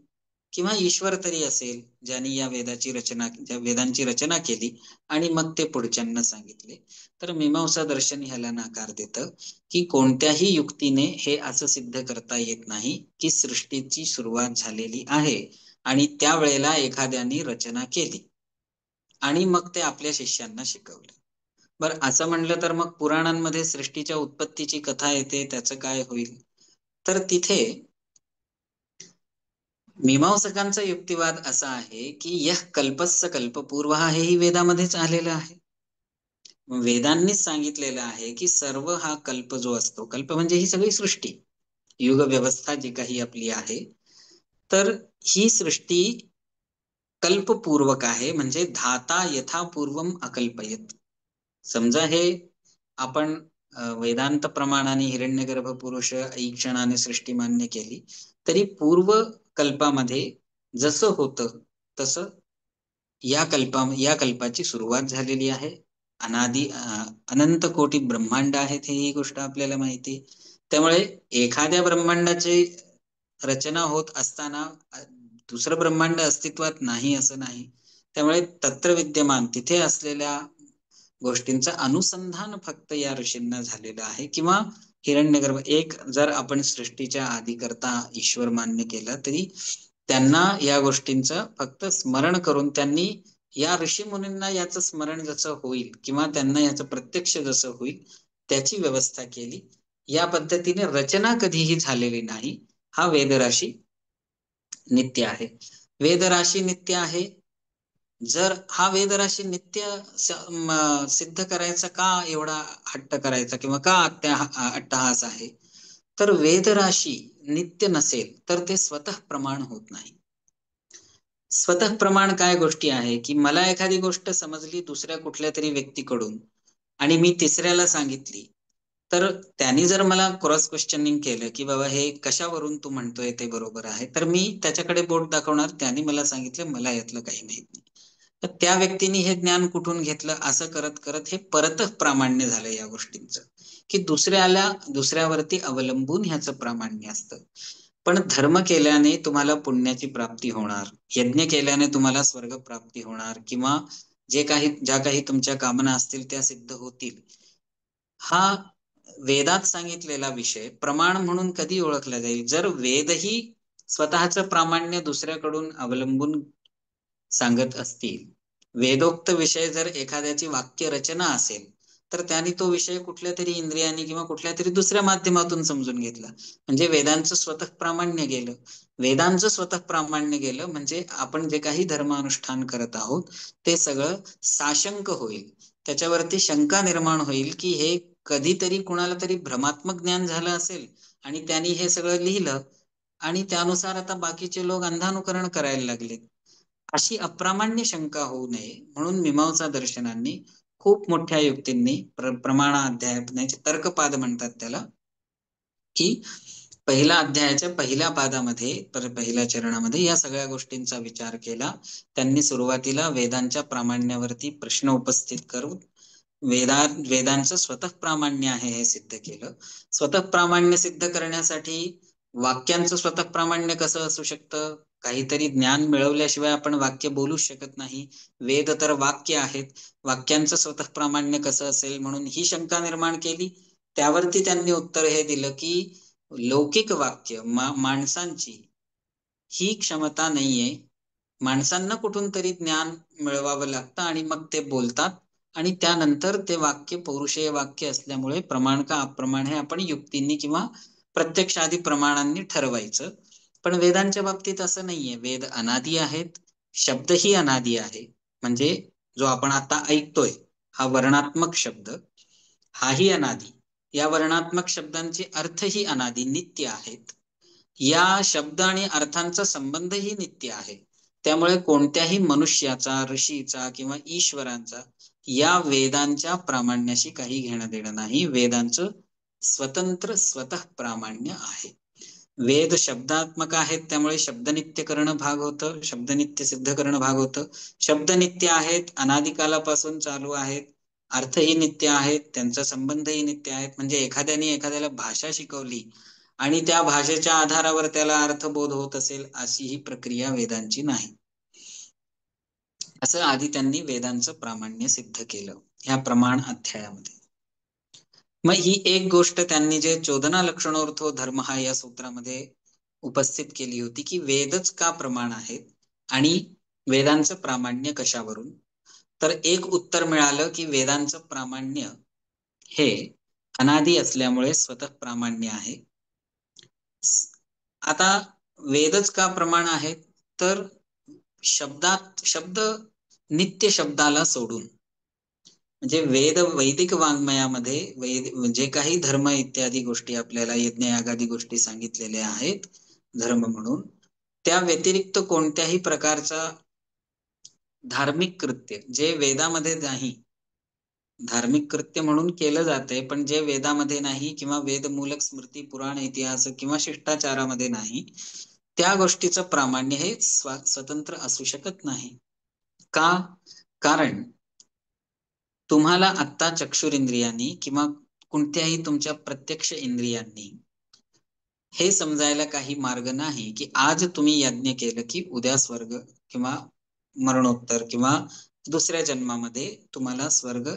किंवा ईश्वर तरी असेल, ज्यांनी या वेदांची रचना केली आणि मग ते पुढच्यांना सांगितले. तर मीमांसा दर्शन ह्याला नकार देतं, की कोणत्याही युक्तीने हे असं सिद्ध करता येत नाही की सृष्टीची सुरुवात झालेली आहे आणि त्यावेळेला एखाद्याने रचना केली आणि मग ते आपल्या शिष्यांना शिकवलं. बरं, असं म्हणलं तर मग पुराणांमध्ये सृष्टीच्या उत्पत्तीची कथा येते, त्याचं काय होईल? तर तिथे मीमांसकांचा युक्तिवाद असा आहे की यह कल्पस्य कल्पपूर्व हेही वेदामध्येच आलेलं आहे. वेदांनीच सांगितलेलं आहे की सर्व हा कल्प जो असतो, कल्प म्हणजे ही सगळी सृष्टी, युग व्यवस्था जी काही आपली आहे, तर ही सृष्टी कल्पपूर्वक आहे. म्हणजे धाता यथा पूर्वम अकल्पयत. समजा हे आपण वेदांत प्रमाणाने हिरण्यगर्भ पुरुष ऐक्षणाने सृष्टी मान्य केली, तरी पूर्व कल्पामध्ये जसं होतं तसं या कल्पाची सुरुवात झालेली आहे. अनंत कोटी ब्रह्मांड आहेत, ही गोष्ट आपल्याला माहिती. त्यामुळे एखाद्या ब्रह्मांडाची रचना होत असताना दुसरं ब्रह्मांड अस्तित्वात नाही असं नाही. त्यामुळे तत्र विद्यमान तिथे असलेल्या गोष्टींचं अनुसंधान फक्त या ऋषींना झालेलं आहे. किंवा हिरण्यगर्भ एक जर आपण सृष्टीच्या आदिकर्ता ईश्वर मान्य केला, तरी त्यांना या गोष्टींचं फक्त स्मरण करून त्यांनी या ऋषी मुनींना याचं स्मरण जसं होईल किंवा त्यांना याचं प्रत्यक्ष जसं होईल त्याची व्यवस्था केली. या पद्धतीने रचना कधीही झालेली नाही. हा वेदराशी नित्य आहे. वेदराशी नित्य आहे. जर हा वेदराशी नित्य सिद्ध करायचा का एवढा हट्ट करायचा किंवा का अट्टहास आहे? तर वेदराशी नित्य नसेल तर ते स्वतः प्रमाण होत नाही. स्वतः प्रमाण काय गोष्टी आहे, की मला एखादी गोष्ट समजली दुसऱ्या कुठल्या तरी व्यक्तीकडून आणि मी तिसऱ्याला सांगितली, तर त्यांनी जर मला क्रॉस क्वेश्चनिंग केलं की बाबा हे कशावरून तू म्हणतोय ते बरोबर आहे, तर मी त्याच्याकडे बोट दाखवणार. त्यांनी मला सांगितलं, मला यातलं काही माहित नाही. तर त्या व्यक्तीने हे ज्ञान कुठून घेतलं? असं करत करत हे परतः प्रामाण्य झालं या गोष्टींचं, की दुसऱ्यावरती अवलंबून ह्याचं प्रामाण्य असतं. पण धर्म केल्याने तुम्हाला पुण्याची प्राप्ती होणार, यज्ञ केल्याने तुम्हाला स्वर्ग प्राप्ती होणार किंवा ज्या काही तुमच्या कामना असतील त्या सिद्ध होतील, हा वेदात सांगितलेला विषय प्रमाण म्हणून कधी ओळखला जाईल? जर वेदही स्वतःचं प्रामाण्य दुसऱ्याकडून अवलंबून सांगत असतील. वेदोक्त विषय जर एखाद्याची वाक्य रचना असेल, तर त्यांनी तो विषय कुठल्या तरी इंद्रियांनी किंवा कुठल्या तरी दुसऱ्या माध्यमातून समजून घेतला. म्हणजे वेदांचं स्वतः प्रामाण्य गेलं. वेदांचं स्वतः प्रामाण्य गेलं म्हणजे आपण जे काही धर्मानुष्ठान करत आहोत ते सगळं साशंक होईल. त्याच्यावरती शंका निर्माण होईल की हे कधीतरी कुणाला तरी भ्रमात्मक ज्ञान झालं असेल आणि त्यांनी हे सगळं लिहिलं, आणि त्यानुसार आता बाकीचे लोक अंधानुकरण करायला लागलेत. अशी अप्रामाण्य शंका होऊ नये म्हणून मीमांसा दर्शनांनी खूप मोठ्या युक्तींनी प्रमाणाध्याय म्हणजे तर्कपाद म्हणतात त्याला, की पहिला अध्यायाच्या पहिल्या पादामध्ये पहिल्या चरणामध्ये या सगळ्या गोष्टींचा विचार केला. त्यांनी सुरुवातीला वेदांच्या प्रामाण्यावरती प्रश्न उपस्थित करून वेदांचं स्वतः प्रामाण्य आहे हे सिद्ध केलं. स्वतः प्रामाण्य सिद्ध करण्यासाठी वाक्यांचं स्वतः प्रामाण्य कसं असू शकतं? काहीतरी ज्ञान मिळवल्याशिवाय आपण वाक्य बोलू शकत नाही. वेद तर वाक्य आहेत, वाक्यांचं स्वतः प्रामाण्य कसं असेल म्हणून ही शंका निर्माण केली. त्यावरती त्यांनी उत्तर हे दिलं की लौकिक वाक्य माणसांची ही क्षमता नाहीये. माणसांना कुठून तरी ज्ञान मिळवावं लागतं आणि मग ते बोलतात आणि त्यानंतर ते वाक्य पौरुषेय वाक्य असल्यामुळे प्रमाण का अप्रमाण हे आपण युक्तींनी किंवा प्रत्यक्ष आधी प्रमाणांनी ठरवायचं. पण वेदांच्या बाबतीत असं नाहीये. वेद अनादी आहेत, शब्दही अनादी आहे. म्हणजे जो आपण आता ऐकतोय हा वर्णात्मक शब्द हाही अनादी, या वर्णात्मक शब्दांचे अर्थही अनादी नित्य आहेत. या शब्द आणि अर्थांचा संबंधही नित्य आहे. त्यामुळे कोणत्याही मनुष्याचा, ऋषीचा किंवा ईश्वरांचा या वेदांच्या प्रामाण्याशी काही घेणं देणं नाही. वेदांचं स्वतंत्र स्वतः प्रामाण्य आहे. वेद शब्दात्मक आहेत, त्यामुळे शब्दनित्य करणं भाग होतं, शब्दनित्य सिद्ध करणं भाग होतं. शब्दनित्य आहेत, अनादिकालापासून चालू आहेत, अर्थही नित्य आहेत, त्यांचा संबंधही नित्य आहेत. म्हणजे एखाद्याने एखाद्याला भाषा शिकवली आणि त्या भाषेच्या आधारावर त्याला अर्थबोध होत असेल अशी ही प्रक्रिया वेदांची नाही. असं आधी त्यांनी वेदांचं प्रामाण्य सिद्ध केलं ह्या प्रमाण अध्यायामध्ये. मग ही एक गोष्ट त्यांनी जे चोदना लक्षणोर्थो धर्म हा या सूत्रामध्ये उपस्थित केली होती की वेदच का प्रमाण आहेत आणि वेदांचं प्रामाण्य कशावरून. तर एक उत्तर मिळालं की वेदांचं प्रामाण्य हे अनादी असल्यामुळे स्वतः प्रामाण्य आहे. आता वेदच का प्रमाण आहेत, तर शब्द नित्य शब्दाला सोडून, म्हणजे वैदिक वाङ्मयामध्ये जे काही धर्म इत्यादी गोष्टी आपल्याला यज्ञ यागादी गोष्टी सांगितलेल्या आहेत धर्म म्हणून, त्या व्यतिरिक्त कोणत्याही प्रकारचा धार्मिक कृत्य जे वेदामध्ये नाही, धार्मिक कृत्य म्हणून केलं जाते पण जे वेदामध्ये नाही किंवा वेदमूलक स्मृती पुराण इतिहास किंवा शिष्टाचारामध्ये नाही, त्या गोष्टीचं प्रामाण्य हे स्वतंत्र असू शकत नाही. का? कारण तुम्हाला आत्ता चक्षुरिंद्रियांनी किंवा कोणत्याही तुमच्या प्रत्यक्ष इंद्रियांनी हे समजायला काही मार्ग नाही की आज तुम्ही यज्ञ केलं की उद्या स्वर्ग किंवा मरणोत्तर किंवा दुसऱ्या जन्मामध्ये तुम्हाला स्वर्ग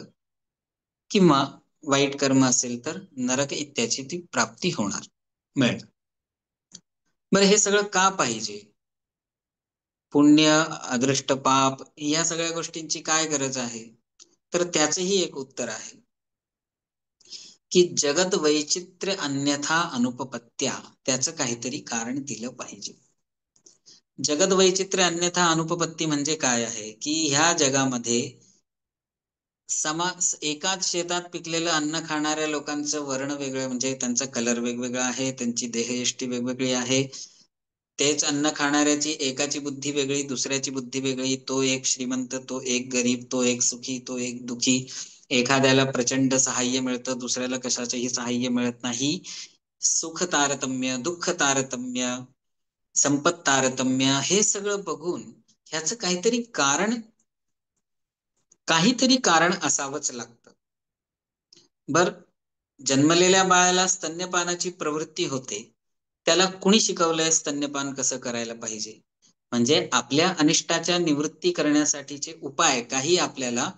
किंवा वाईट कर्म असेल तर नरक इत्याची ती प्राप्ती होणार मिळेल. बरं, हे सगळं का पाहिजे? पुण्य, अदृष्ट, पाप या सगळ्या गोष्टींची काय गरज आहे? तर त्याचंही एक उत्तर आहे की जगत वैचित्र्य अन्यथा अनुपपत्त्या, त्याचं काहीतरी कारण दिलं पाहिजे. जगत वैचित्र्य अन्यथा अनुपपत्ती म्हणजे काय आहे की ह्या जगामध्ये एकाच शेतात पिकलेलं अन्न खाणाऱ्या लोकांचं वर्ण वेगळं, म्हणजे त्यांचा कलर वेगवेगळा आहे, त्यांची देहयष्टी वेगवेगळी आहे. तेच अन्न खाणाऱ्याची एकाची बुद्धी वेगळी, दुसऱ्याची बुद्धी वेगळी, तो एक श्रीमंत, तो एक गरीब, तो एक सुखी, तो एक दुखी. एखाद्याला प्रचंड सहाय्य मिळतं, दुसऱ्याला कशाचंही सहाय्य मिळत नाही. सुख तारतम्य, दुःख तारतम्य, संपत तारतम्य हे सगळं बघून ह्याचं काहीतरी कारण असावंच लागतं. बर, जन्मलेल्या बाळाला स्तन्यपानाची प्रवृत्ती होते, त्याला कुणी शिकवलंय स्तन्यपान कसं करायला पाहिजे? म्हणजे आपल्या अनिष्टाच्या निवृत्ती करण्यासाठीचे उपाय काही आपल्याला,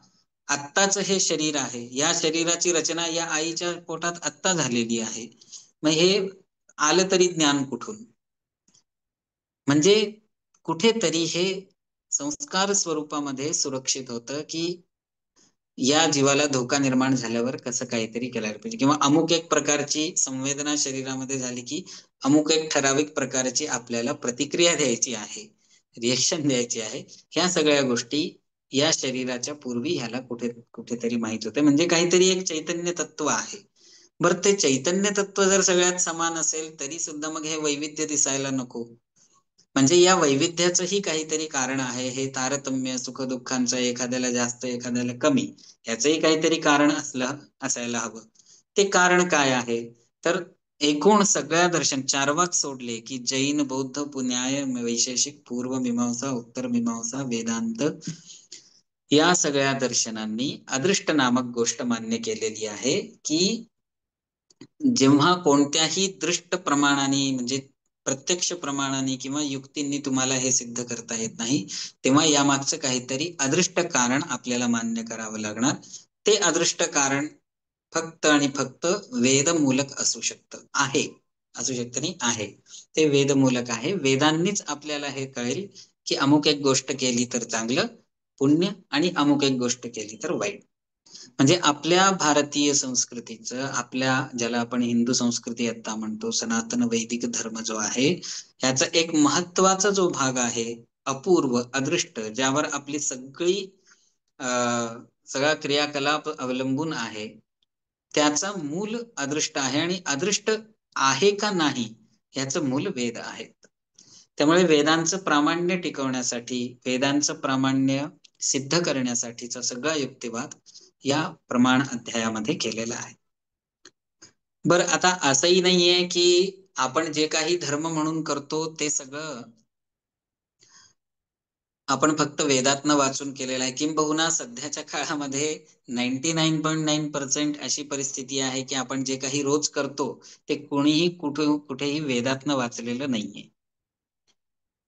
आत्ताच हे शरीर आहे, या शरीराची रचना या आईच्या पोटात आत्ता झालेली आहे, मग हे आलं तरी ज्ञान कुठून? म्हणजे कुठेतरी हे संस्कार स्वरूपामध्ये सुरक्षित होतं की या जीवाला धोका निर्माण झाल्यावर कसं काहीतरी करायला पाहिजे, किंवा अमुक एक प्रकारची संवेदना शरीरामध्ये झाली की अमुक एक ठराविक प्रकारची आपल्याला प्रतिक्रिया द्यायची आहे, रिएक्शन द्यायची आहे. ह्या सगळ्या गोष्टी या शरीराच्या पूर्वी ह्याला कुठेतरी माहित होते. म्हणजे काहीतरी एक चैतन्य तत्व आहे बरं, ते चैतन्य तत्व जर सगळ्यात समान असेल तरी सुद्धा मग हे वैविध्य दिसायला नको? म्हणजे या वैविध्याचंही काहीतरी कारण आहे. हे तारतम्य सुखदुःखांचं एखाद्याला जास्त एखाद्याला कमी, याचंही काहीतरी कारण असायला हवं. ते कारण काय आहे? तर एकूण सगळ्या दर्शन चार्वाक सोडले की जैन, बौद्ध, न्याय, वैशेषिक, पूर्व मीमांसा, उत्तर मीमांसा, वेदांत या सगळ्या दर्शनांनी अदृष्ट नामक गोष्ट मान्य केलेली आहे की जेव्हा कोणत्याही दृष्ट प्रमाणाने म्हणजे प्रत्यक्ष प्रमाणाने किंवा युक्तींनी तुम्हाला हे सिद्ध करता येत नाही, तेव्हा यामागचं काहीतरी अदृष्ट कारण आपल्याला मान्य करावं लागणार. ते अदृष्ट कारण फक्त आणि फक्त वेदमूलक असू शकतं, असू शकतं नाही आहे. ते वेदमूलक आहे. वेदांनीच आपल्याला हे कळेल की अमुक एक गोष्ट केली तर चांगलं पुण्य आणि अमुक एक गोष्ट केली तर वाईट. म्हणजे आपल्या भारतीय संस्कृतीचं, आपल्या ज्याला आपण हिंदू संस्कृती आता म्हणतो, सनातन वैदिक धर्म जो आहे, याचा एक महत्वाचा जो भाग आहे अपूर्व, अदृष्ट, ज्यावर आपली सगळा क्रियाकलाप अवलंबून आहे, त्याचा मूल अदृष्ट आहे. आणि अदृष्ट आहे का नाही याचं मूल वेद आहेत. त्यामुळे वेदांचं प्रामाण्य टिकवण्यासाठी, वेदांचं प्रामाण्य सिद्ध करण्यासाठीचा सगळा युक्तिवाद या प्रमाण अध्यायामध्ये केलेला आहे. बरं, आता असंही नाहीये की आपण जे काही धर्म म्हणून करतो ते सगळं आपण फक्त वेदातनं वाचून केलेलं आहे. किंबहुना सध्याच्या काळामध्ये 99.9% अशी परिस्थिती आहे की आपण जे काही रोज करतो ते कोणीही कुठेही वेदातनं वाचलेलं नाहीये.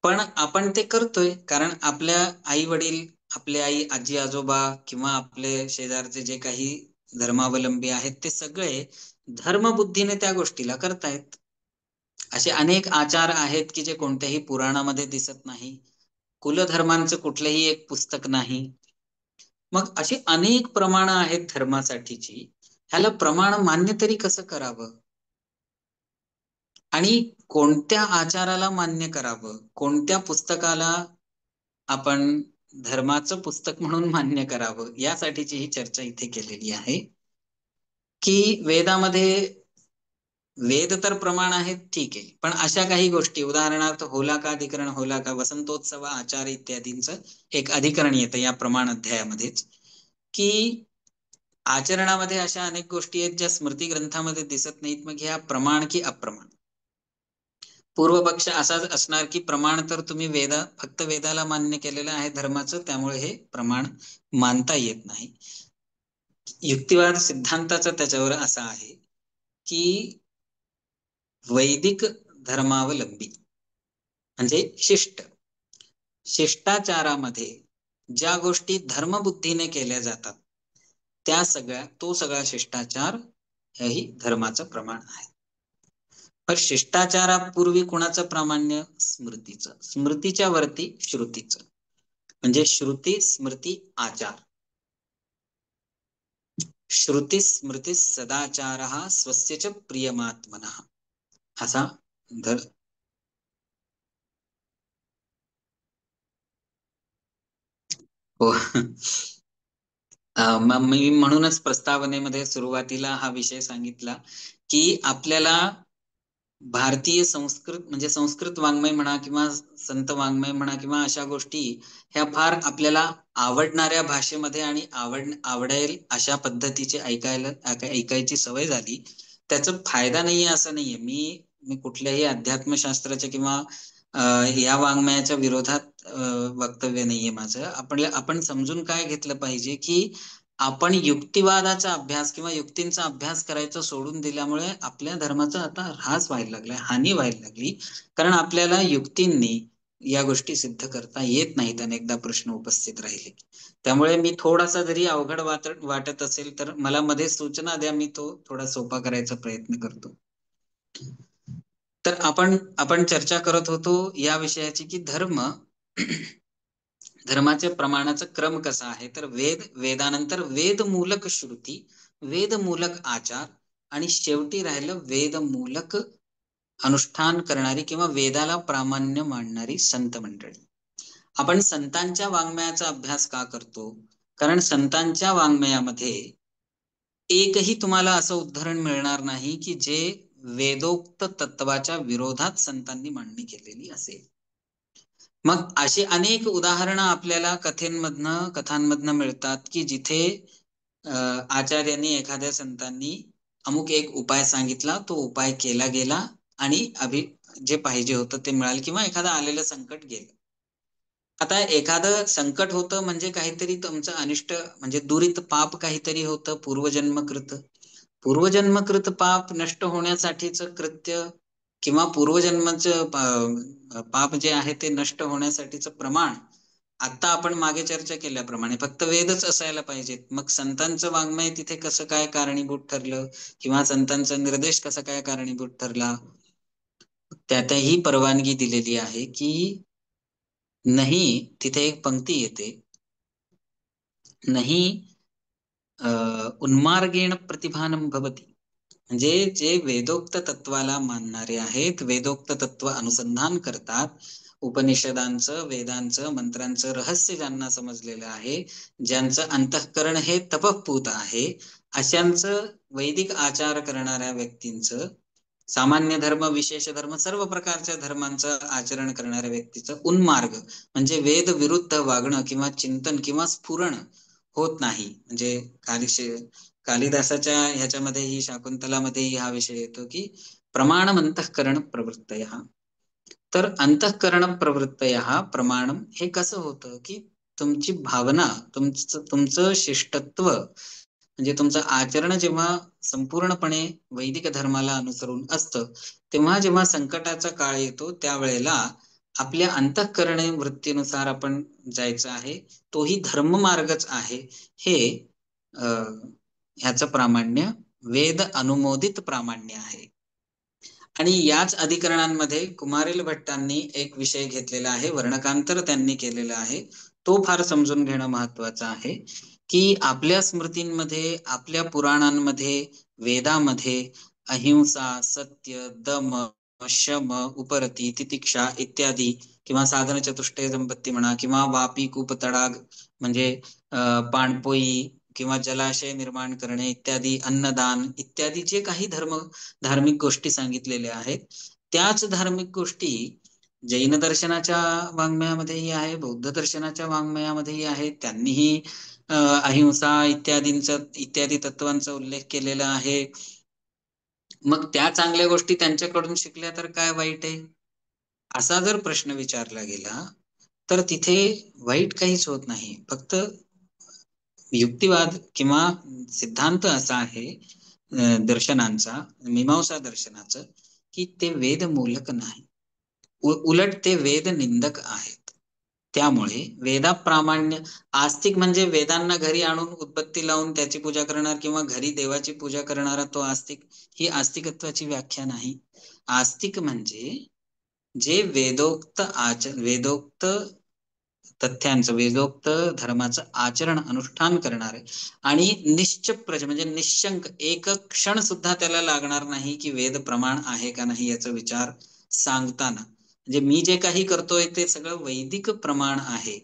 पण आपण ते करतोय कारण आपल्या आई वडील, आपले आई आजी आजोबा किंवा आपले शेजारचे जे काही धर्मावलंबी आहेत ते सगळे धर्मबुद्धीने त्या गोष्टीला करतायत. असे अनेक आचार आहेत की जे कोणत्याही पुराणामध्ये दिसत नाही, कुलधर्मांचं कुठलंही एक पुस्तक नाही. मग अशी अनेक प्रमाणं आहेत धर्मासाठीची. ह्याला प्रमाण मान्य तरी कसं करावं आणि कोणत्या आचाराला मान्य करावं, कोणत्या पुस्तकाला आपण धर्माचं पुस्तक म्हणून मान्य करावं, यासाठीची ही चर्चा इथे केलेली आहे. की वेदामध्ये वेद तर प्रमाण आहेत, ठीक आहे, पण अशा काही गोष्टी, उदाहरणार्थ होलाकाधिकरण, होलाका, वसंतोत्सव, आचार इत्यादींचं एक अधिकरण येतं या प्रमाण अध्यायामध्येच, की आचरणामध्ये अशा अनेक गोष्टी आहेत ज्या स्मृती ग्रंथामध्ये दिसत नाहीत. मग ह्या प्रमाण की अप्रमाण? पूर्वपक्ष असाच असणार की प्रमाण तर तुम्ही फक्त वेदाला मान्य केलेलं आहे धर्माचं, त्यामुळे हे प्रमाण मानता येत नाही. युक्तिवाद सिद्धांताचा त्याच्यावर असा आहे की वैदिक धर्मावलंबी म्हणजे शिष्टाचारामध्ये ज्या गोष्टी धर्मबुद्धीने केल्या जातात तो सगळा शिष्टाचार हेही धर्माचं प्रमाण आहे. पण शिष्टाचारापूर्वी कुणाचं प्रामाण्य? स्मृतीचं. स्मृतीच्या वरती श्रुतीचं. म्हणजे श्रुती स्मृती आचार. श्रुती स्मृती सदाचार स्वस्य च प्रियमात्मनः असा हो. मी म्हणूनच प्रस्तावनेमध्ये सुरुवातीला हा विषय सांगितला की आपल्याला भारतीय संस्कृत वाङ्मय म्हणा किंवा संत वाङ्मय म्हणा किंवा अशा गोष्टी ह्या फार आपल्याला आवडणाऱ्या भाषेमध्ये आणि आवडेल अशा पद्धतीचे ऐकायची सवय झाली. त्याचा फायदा नाहीये असं नाहीये. मी कुठल्याही अध्यात्मशास्त्राच्या किंवा या वाङ्मयाच्या विरोधात वक्तव्य नाहीये माझं. आपण समजून काय घेतलं पाहिजे की आपण युक्तिवादाचा अभ्यास किंवा युक्तींचा अभ्यास करायचा सोडून दिल्यामुळे आपल्या धर्माचा आता ऱ्हास व्हायला लागलाय, हानी व्हायला लागली. कारण आपल्याला युक्तींनी या गोष्टी सिद्ध करता येत नाहीत, अनेकदा प्रश्न उपस्थित राहिले. त्यामुळे मी थोडासा जरी अवघड वाटत असेल तर मला मध्ये सूचना द्या, मी तो थोडा सोपा करायचा प्रयत्न करतो. तर आपण चर्चा करत होतो या विषयाची की धर्माच्या प्रमाणाचा क्रम कसा आहे. तर वेदानंतर वेदमूलक श्रुती, वेदमूलक आचार आणि शेवटी राहिलं वेदमूलक अनुष्ठान करणारी किंवा वेदाला प्रामाण्य मानणारी संत मंडळी. आपण संतांच्या वाङ्मयाचा अभ्यास का करतो? कारण संतांच्या वाङ्मयामध्ये एकही तुम्हाला असं उदाहरण मिळणार नाही की जे वेदोक्त तत्वाच्या विरोधात संतांनी मांडणी केलेली असेल. मग अशी अनेक उदाहरणं आपल्याला कथांमधनं मिळतात की जिथे आचार्यांनी, एखाद्या संतांनी अमुक एक उपाय सांगितला, तो उपाय केला गेला आणि जे पाहिजे होतं ते मिळालं, किंवा एखादं आलेलं संकट गेलं. आता एखादं संकट होतं म्हणजे काहीतरी तुमचं अनिष्ट, म्हणजे दुरित पाप काहीतरी होतं, पूर्वजन्मकृत. पूर्वजन्मकृत पाप नष्ट होण्यासाठीचं कृत्य किंवा पूर्वजन्माचं पाप जे आहे ते नष्ट होण्यासाठीचं प्रमाण, आता आपण मागे चर्चा केल्याप्रमाणे फक्त वेदच असायला पाहिजेत. मग संतांचं वाङ्मय तिथे कसं काय कारणीभूत ठरलं, किंवा संतांचा निर्देश कसा काय कारणीभूत ठरला, त्यातही परवानगी दिलेली आहे की नाही. तिथे एक पंक्ती येते, नाही उन्मार्गेण प्रतिभानं भवति. म्हणजे जे वेदोक्त तत्वाला मानणारे आहेत, वेदोक्त तत्व अनुसंधान करतात, उपनिषदांचं, वेदांचं, मंत्रांचं रहस्य ज्यांना समजलेलं आहे, ज्यांचं अंतःकरण हे तपःपूत आहे, अशांचं, वैदिक आचार करणाऱ्या व्यक्तींचं, सामान्य धर्म, विशेष धर्म, सर्व प्रकारच्या धर्मांचं आचरण करणाऱ्या व्यक्तीचं उन्मार्ग म्हणजे वेद विरुद्ध वागणं किंवा चिंतन किंवा स्फुरण होत नाही. म्हणजे कालिदासाच्या ह्याच्यामध्येही, शाकुंतलामध्येही हा विषय येतो की प्रमाणम अंतःकरण प्रवृत्तयः. तर अंतःकरण प्रवृत्तयः प्रमाणम हे कसं होतं की तुमची भावना, तुमचं शिष्टत्व, म्हणजे तुमचं आचरण जेव्हा संपूर्णपणे वैदिक धर्माला अनुसरून असतं, तेव्हा जेव्हा संकटाचा काळ येतो त्यावेळेला आपल्या अंतःकरणी वृत्तीनुसार आपण जायचं आहे, तोही धर्ममार्गच आहे, हे ह्याचं प्रामाण्य वेद अनुमोदित प्रामाण्य आहे. आणि याच अधिकरणांमध्ये कुमारिल भट्टांनी एक विषय घेतलेला आहे, वर्णकांतर त्यांनी केलेला आहे, तो फार समजून घेणं महत्वाचं आहे की आपल्या स्मृतींमध्ये, आपल्या पुराणांमध्ये, वेदामध्ये अहिंसा, सत्य, दम, शम, उपरती, तितिक्षा इत्यादी, किंवा साधन चतुष्टय संपत्ती म्हणा, किंवा वापी, कूप, तडाग म्हणजे पाणपोई किंवा जलाशय निर्माण करणे इत्यादी, अन्नदान इत्यादी जे काही धार्मिक गोष्टी सांगितलेल्या आहेत, त्याच धार्मिक गोष्टी जैन दर्शनाच्या वाङ्मयामध्येही आहे, बौद्ध दर्शनाच्या वाङ्मयामध्येही आहे. त्यांनीही अहिंसा इत्यादी तत्वांचा उल्लेख केलेला आहे. मग त्या चांगल्या गोष्टी त्यांच्याकडून शिकल्या तर काय वाईट आहे, असा जर प्रश्न विचारला गेला तर तिथे वाईट काहीच होत नाही. फक्त युक्तिवाद किंवा सिद्धांत असा आहे दर्शनांचा, मीमांसा दर्शनाचं, की ते वेद मूलक नाही, उलट ते वेद निंदक आहेत. त्यामुळे वेदाप्रामाण्य आस्तिक म्हणजे वेदांना घरी आणून उदबत्ती लावून त्याची पूजा करणार, किंवा घरी देवाची पूजा करणारा तो आस्तिक, ही आस्तिकत्वाची व्याख्या नाही. आस्तिक म्हणजे जे वेदोक्त तथ्यांचं, वेदोक्त धर्माचं आचरण, अनुष्ठान करणार आहे, आणि निश्चप्रज म्हणजे निशंक, एक क्षण सुद्धा त्याला लागणार नाही की वेद प्रमाण आहे का नाही याचा विचार सांगताना, म्हणजे मी जे काही करतोय ते सगळं वैदिक प्रमाण आहे,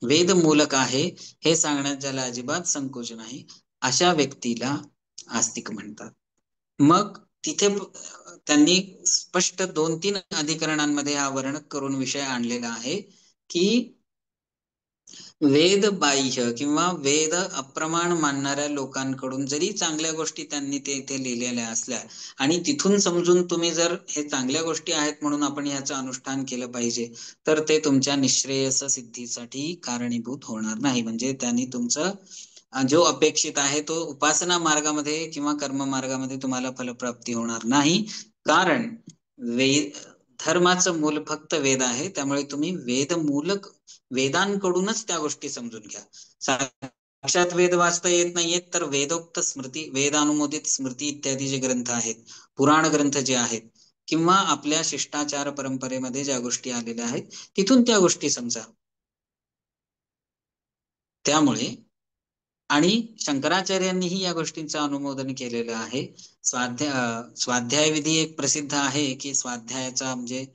वेद मूलक आहे, हे सांगण्यात ज्याला अजिबात संकोच नाही, अशा व्यक्तीला आस्तिक म्हणतात. मग तिथे त्यांनी स्पष्ट 2-3 अधिकरणांमध्ये हा वर्णक करून विषय आणलेला आहे की वेद बाह्य किंवा वेद अप्रमाण मानणाऱ्या लोकांकडून जरी चांगल्या गोष्टी त्यांनी ते लिहिलेल्या असल्या, आणि तिथून समजून तुम्ही जर हे चांगल्या गोष्टी आहेत म्हणून आपण याचं अनुष्ठान केलं पाहिजे, तर ते तुमच्या निश्रेयस सिद्धीसाठी कारणीभूत होणार नाही. म्हणजे त्यांनी तुमचं जो अपेक्षित आहे तो उपासना मार्गामध्ये किंवा कर्म मार्गामध्ये तुम्हाला फलप्राप्ती होणार नाही. कारण धर्माचं मूल फक्त वेद आहे, त्यामुळे तुम्ही वेदमूलक वेदांकडूनच त्या गोष्टी समजून घ्या. साक्षात वेद वाचता येत नाहीयेत तर वेदोक्त स्मृती, वेदानुमोदित स्मृती इत्यादी जे ग्रंथ आहेत, पुराण ग्रंथ जे आहेत, किंवा आपल्या शिष्टाचार परंपरेमध्ये ज्या गोष्टी आलेल्या आहेत, तिथून त्या गोष्टी समजा. त्यामुळे आणि शंकराचार्यांनीही या गोष्टींचं अनुमोदन केलेलं आहे. स्वाध्याय विधी एक प्रसिद्ध आहे की स्वाध्यायाचा म्हणजे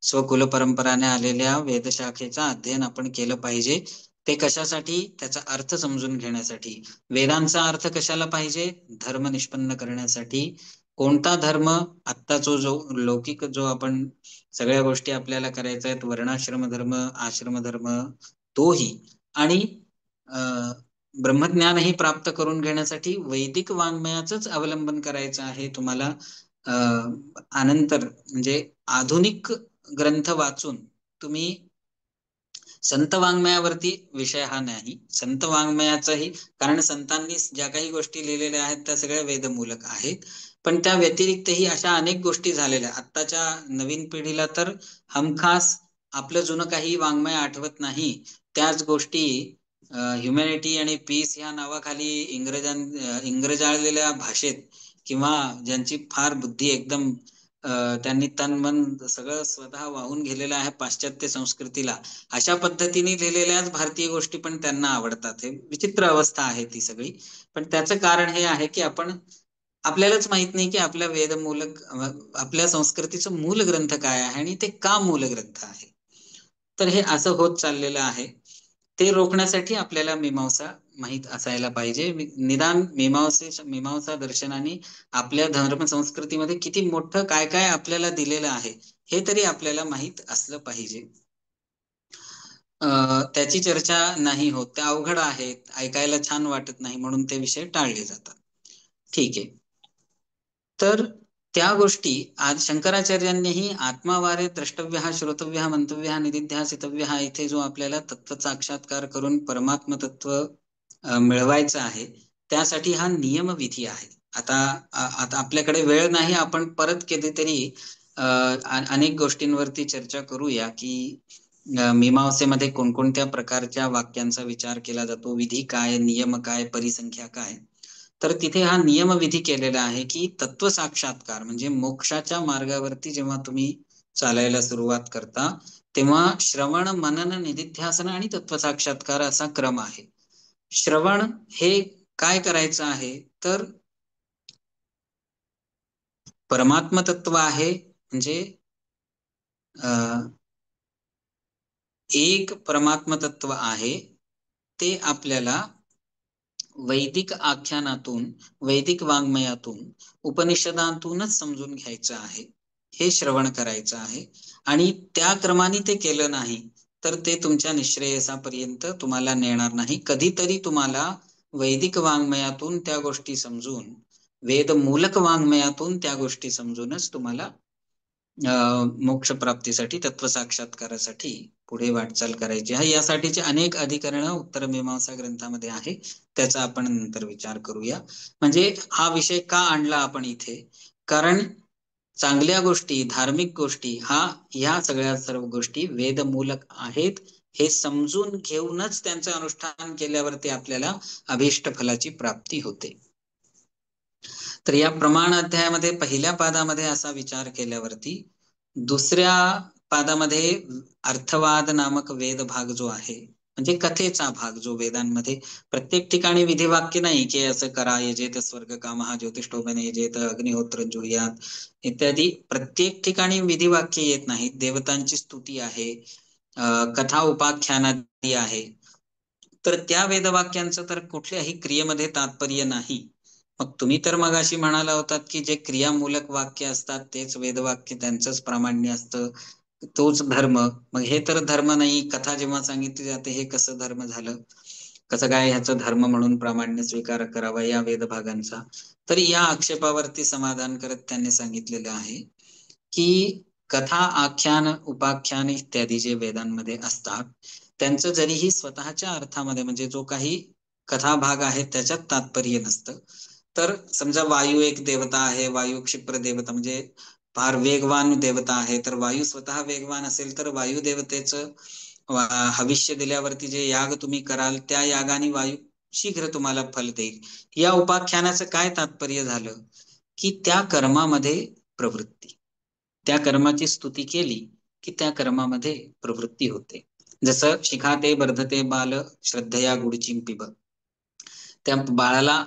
स्वकुल परंपराने आलेल्या वेदशाखेचा अध्ययन आपण केलं पाहिजे. ते कशासाठी? त्याचा अर्थ समजून घेण्यासाठी. वेदांचा अर्थ कशाला पाहिजे? धर्म निष्पन्न करण्यासाठी. कोणता धर्म? आत्ताचा जो लौकिक जो आपण सगळ्या गोष्टी आपल्याला करायच्या आहेत, वर्णाश्रम धर्म, आश्रम धर्म, तोही, आणि ब्रह्मज्ञानही प्राप्त करून घेण्यासाठी वैदिक वाङ्मयाचंच अवलंबन करायचं आहे तुम्हाला. अनंतर म्हणजे आधुनिक ग्रंथ वाचून तुम्ही संत वाङ्मयावरती विषय हा नाही. संत वाङ्मयाचाही, कारण संतांनी ज्या काही गोष्टी लिहिलेल्या आहेत त्या सगळ्या वेदमूलक आहेत, पण त्या व्यतिरिक्तही अशा अनेक गोष्टी झालेल्या. आत्ताच्या नवीन पिढीला तर हमखास आपलं जुनं काही वाङ्मय आठवत नाही. त्याच गोष्टी ह्युमॅनिटी आणि पीस ह्या नावाखाली इंग्रजाळलेल्या भाषेत, किंवा ज्यांची फार बुद्धी एकदम त्यांनी तन मन सगळं स्वतः वाहून गेलेलं आहे पाश्चात्य संस्कृतीला, अशा पद्धतीने लिहिलेल्याच भारतीय गोष्टी पण त्यांना आवडतात. हे विचित्र अवस्था आहे ती सगळी. पण त्याचं कारण हे आहे की आपल्यालाच माहित नाही की आपल्या वेदमूलक, आपल्या संस्कृतीचं मूल ग्रंथ काय आहे आणि ते का मूल ग्रंथ आहे. तर हे असं होत चाललेलं आहे. ते रोखण्यासाठी आपल्याला मीमांसा माहित असायला पाहिजे. निदान मीमांसा दर्शनाने आपल्या धर्म संस्कृतीमध्ये किती मोठं काय काय आपल्याला दिलेलं आहे हे तरी आपल्याला माहित असलं पाहिजे. त्याची चर्चा नाही होत. त्या अवघड आहेत, ऐकायला छान वाटत नाही, म्हणून ते विषय टाळले जातात. ठीक आहे. तर त्या गोष्टी आज शंकराचार्यांनीही आत्मावारे द्रष्टव्य, श्रोतव्य, मंतव्य, निदिध्यासितव्य, इथे जो आपल्याला तत्व साक्षात्कार करून परमात्म तत्व मिळवायचं आहे, त्यासाठी हा नियमविधी आहे. आता आपल्याकडे वेळ नाही, आपण परत कधीतरी अनेक गोष्टींवरती चर्चा करूया की मीमांसेमध्ये कोणकोणत्या प्रकारच्या वाक्यांचा विचार केला जातो, विधी काय, नियम काय, परिसंख्या काय. तर तिथे हा नियमविधी केलेला आहे की तत्व साक्षात्कार म्हणजे मोक्षाच्या मार्गावरती जेव्हा तुम्ही चालायला सुरुवात करता, तेव्हा श्रवण, मनन, निदिध्यासन आणि तत्व साक्षात्कार असा क्रम आहे. श्रवण हे काय करायचं आहे? तर परमात्म तत्व आहे, म्हणजे एक परमात्म तत्व आहे, ते आपल्याला वैदिक आख्यानातून, वैदिक वाङ्मयातून, उपनिषदांतूनच समजून घ्यायचं आहे. हे श्रवण करायचं आहे. आणि त्या क्रमाने ते केलं नाही तर ते तुमच्या निश्रेयसापर्यंत तुम्हाला नेणार नाही. कधीतरी तुम्हाला वैदिक वाङ्मयातून त्या गोष्टी समजून, वेदमूलक वाङ्मयातून त्या गोष्टी समजूनच तुम्हाला मोक्ष प्राप्तीसाठी, तत्व साक्षात्कारासाठी पुढे वाटचाल करायची आहे. यासाठीचे अनेक अधिकरण उत्तर मीमांसा ग्रंथामध्ये आहे, त्याचा आपण नंतर विचार करूया. म्हणजे हा विषय का आणला आपण इथे? कारण चांगल्या गोष्टी, धार्मिक गोष्टी, ह्या सगळ्या सर्व गोष्टी वेदमूलक आहेत हे समजून घेऊनच त्यांचं अनुष्ठान केल्यावरती आपल्याला अभीष्ट फलाची प्राप्ती होते. तर या प्रमाण अध्यायामध्ये पहिल्या पादामध्ये असा विचार केल्यावरती दुसऱ्या पादामध्ये अर्थवाद नामक वेद भाग जो आहे, म्हणजे कथेचा भाग जो वेदांमध्ये, प्रत्येक ठिकाणी विधिवाक्य नाही की असं करा, यजेत स्वर्ग कामः ज्योतिष्ठोमेन यजेत अग्निहोत्र जुह्यात इत्यादी. प्रत्येक ठिकाणी विधिवाक्य येत नाहीत. देवतांची स्तुती आहे, कथा उपाख्यानादी आहे. तर त्या वेदवाक्यांचं तर कुठल्याही क्रियेमध्ये तात्पर्य नाही. मग तुम्ही तर मगाशी म्हणाला होतात की जे क्रियामूलक वाक्य असतात तेच वेदवाक्य, त्यांचंच प्रामाण्य असतं, तोच धर्म. मग हे तर धर्म नाही. कथा जेव्हा सांगितली जाते हे कसं धर्म झालं? कसं काय ह्याचं धर्म म्हणून प्रामाण्य स्वीकार करावा या वेदभागांचा? तर या आक्षेपावरती समाधान करत त्यांनी सांगितलेलं आहे की कथा, आख्यान, उपाख्यान इत्यादी जे वेदांमध्ये असतात त्यांचं जरीही स्वतःच्या अर्थामध्ये, म्हणजे जो काही कथा भाग आहे त्याच्यात तात्पर्य नसतं. तर समजा वायू एक देवता आहे, वायू क्षिप्र देवता म्हणजे फार वेगवान देवता आहे. तर वायू स्वतः वेगवान असेल तर वायू देवतेचं हविष्य दिल्यावरती जे याग तुम्ही कराल त्या यागाने वायू शीघ्र तुम्हाला फल देईल. या उपाख्यानाचं काय तात्पर्य झालं की त्या कर्मामध्ये प्रवृत्ती, त्या कर्माची स्तुती केली की त्या कर्मामध्ये प्रवृत्ती होते. जसं शिखाते वर्धते बाल श्रद्धया गुडचिं पिब, त्या बाळाला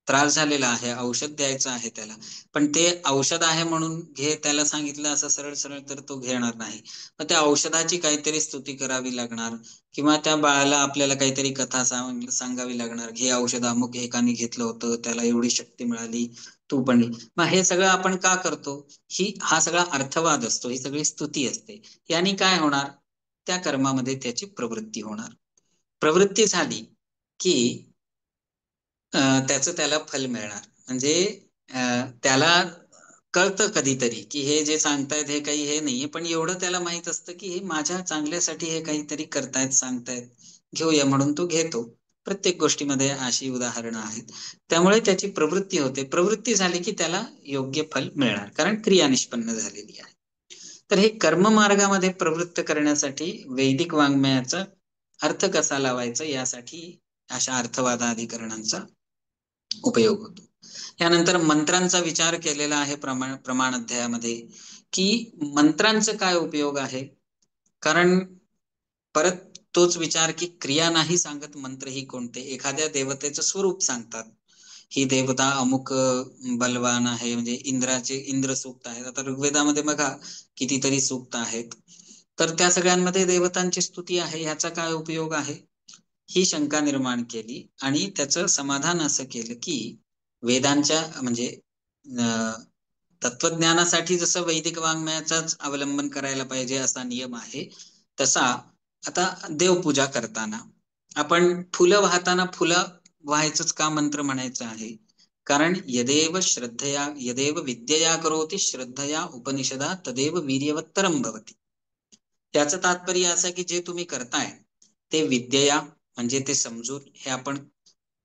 त्रास झालेला आहे, औषध द्यायचं आहे त्याला, पण ते औषध आहे म्हणून घे त्याला सांगितलं असं सरळ सरळ तर तो घेणार नाही. मग त्या औषधाची काहीतरी स्तुती करावी लागणार, किंवा त्या बाळाला आपल्याला काहीतरी कथा सांगावी लागणार. हे औषध अमुक एकाने घेतलं होतं, त्याला एवढी शक्ती मिळाली, तू पण. मग हे सगळं आपण का करतो? हा सगळा अर्थवाद असतो, ही सगळी स्तुती असते. याने काय होणार? त्या कर्मामध्ये त्याची प्रवृत्ती होणार. प्रवृत्ती झाली की त्याचं त्याला फल मिळणार. म्हणजे त्याला कळतं कधीतरी की हे जे सांगतायत हे काही हे नाहीये, पण एवढं त्याला माहित असतं की हे माझ्या चांगल्यासाठी हे काहीतरी करतायत, सांगतायत, घेऊया म्हणून तो घेतो. प्रत्येक गोष्टीमध्ये अशी उदाहरणं आहेत. त्यामुळे त्याची प्रवृत्ती होते. प्रवृत्ती झाली की त्याला योग्य फल मिळणार, कारण क्रिया निष्पन्न झालेली आहे. तर हे कर्म मार्गामध्ये प्रवृत्त करण्यासाठी वैदिक वाङ्मयाचा अर्थ कसा लावायचा यासाठी अशा अर्थवादाधिकरणांचा उपयोग होतो. यानंतर मंत्रांचा विचार केलेला आहे प्रमाण अध्यायामध्ये, की मंत्रांचा काय उपयोग आहे. कारण परत तोच विचार की क्रिया नाही सांगत मंत्र ही कोणते, एखाद्या देवतेचं स्वरूप सांगतात. ही देवता अमुक बलवान आहे, म्हणजे इंद्र सूक्त आहेत. आता ऋग्वेदामध्ये बघा कितीतरी सूक्त आहेत, तर त्या सगळ्यांमध्ये देवतांची स्तुती आहे. ह्याचा काय उपयोग आहे, ही शंका निर्माण केली. आणि त्याचं समाधान असं केलं की वेदांच्या म्हणजे तत्वज्ञानासाठी जसं वैदिक वाङ्मयाचाच अवलंबन करायला पाहिजे असा नियम आहे, तसा आता देवपूजा करताना आपण फुलं वाहताना फुलं व्हायचंच का मंत्र म्हणायचं आहे? कारण यदेव विद्यया करोति श्रद्धया उपनिषदा तदेव वीर्यवत्तरम भवति. त्याचं तात्पर्य असं की जे तुम्ही करताय ते विद्यया, म्हणजे ते समजून, हे आपण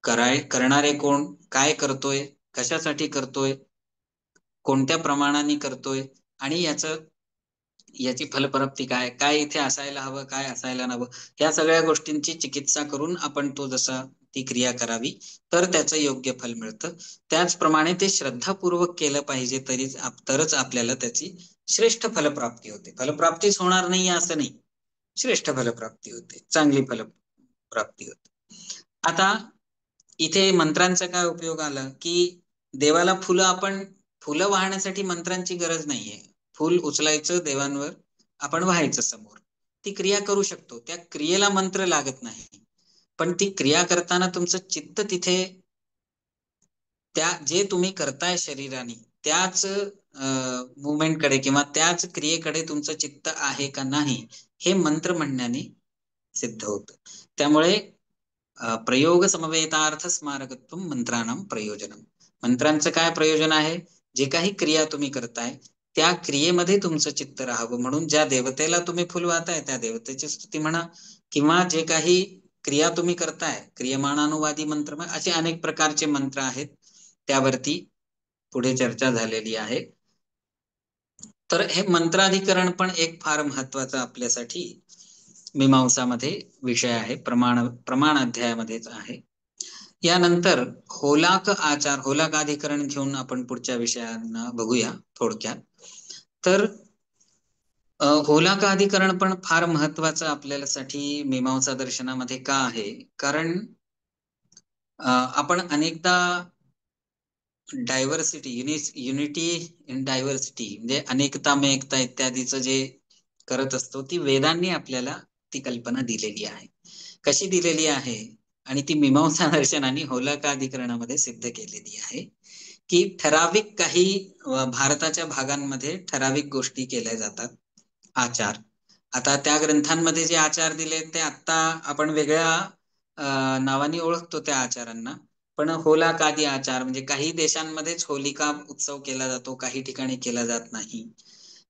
करणारे कोण, काय करतोय, कशासाठी करतोय, कोणत्या प्रमाणाने करतोय, आणि याची फलप्राप्ती काय, काय इथे असायला हवं, काय असायला नवं, या सगळ्या गोष्टींची चिकित्सा करून आपण तो जसा ती क्रिया करावी, तर त्याचं योग्य फल मिळतं. त्याचप्रमाणे ते श्रद्धापूर्वक केलं पाहिजे, तरच आपल्याला त्याची श्रेष्ठ फलप्राप्ती होते. फलप्राप्तीच होणार नाही असं नाही, श्रेष्ठ फलप्राप्ती होते, चांगली फलप्राप्ती होते. आता इथे मंत्रांचा काय उपयोग आला, की देवाला फुलं वाहण्यासाठी मंत्रांची गरज नाहीये. फूल उचलायचं, देवांवर आपण व्हायचं समोर, ती क्रिया करू शकतो. त्या क्रियेला मंत्र लागत नाही, पण ती क्रिया करताना तुमचं चित्त तिथे त्या जे तुम्ही करताय शरीराने त्याच मुवमेंटकडे किंवा त्याच क्रियेकडे तुमचं चित्त आहे का नाही, हे मंत्र म्हणण्याने सिद्ध होतं. त्यामुळे प्रयोग समवेतार्थ स्मारकत्व मंत्राणाम प्रयोजनम. मंत्रांचं काय प्रयोजन आहे? जे काही क्रिया तुम्ही करताय त्या क्रियेमध्ये तुमचं चित्त राहावं, म्हणून ज्या देवतेला तुम्ही फुल वाहताय त्या देवतेची स्तुती म्हणा, किंवा जे काही क्रिया तुम्ही करताय क्रियमाणानुवादी मंत्र, असे अनेक प्रकारचे मंत्र आहेत, त्यावरती पुढे चर्चा झालेली आहे. तर हे मंत्राधिकरण पण एक फार महत्वाचा आपल्यासाठी मीमांसामध्ये विषय आहे, प्रमाण अध्यायामध्येच आहे. यानंतर होलाक आचार, होलाक अधिकरण घेऊन आपण पुढच्या विषयांना बघूया थोडक्यात. तर होलाक अधिकरण पण फार महत्वाचं आपल्यासाठी मीमांसा दर्शनामध्ये का आहे? कारण आपण अनेकदा डायव्हर्सिटी, युनिटी इन डायव्हर्सिटी, म्हणजे अनेकता में एकता इत्यादीचं जे करत असतो, ती वेदांनी आपल्याला ती कल्पना दिलेली आहे. कशी दिलेली आहे? आणि ती मीमांसा दर्शनाने होलाकाधिकरणामध्ये सिद्ध केलेली आहे, की ठराविक काही भारताच्या भागांमध्ये ठराविक गोष्टी केल्या जातात, आचार. आता त्या ग्रंथांमध्ये जे आचार दिले ते आता आपण वेगळ्या नावाने ओळखतो त्या आचारांना, पण होलाकादी आचार म्हणजे काही देशांमध्येच होलिका उत्सव केला जातो, काही ठिकाणी केला जात नाही.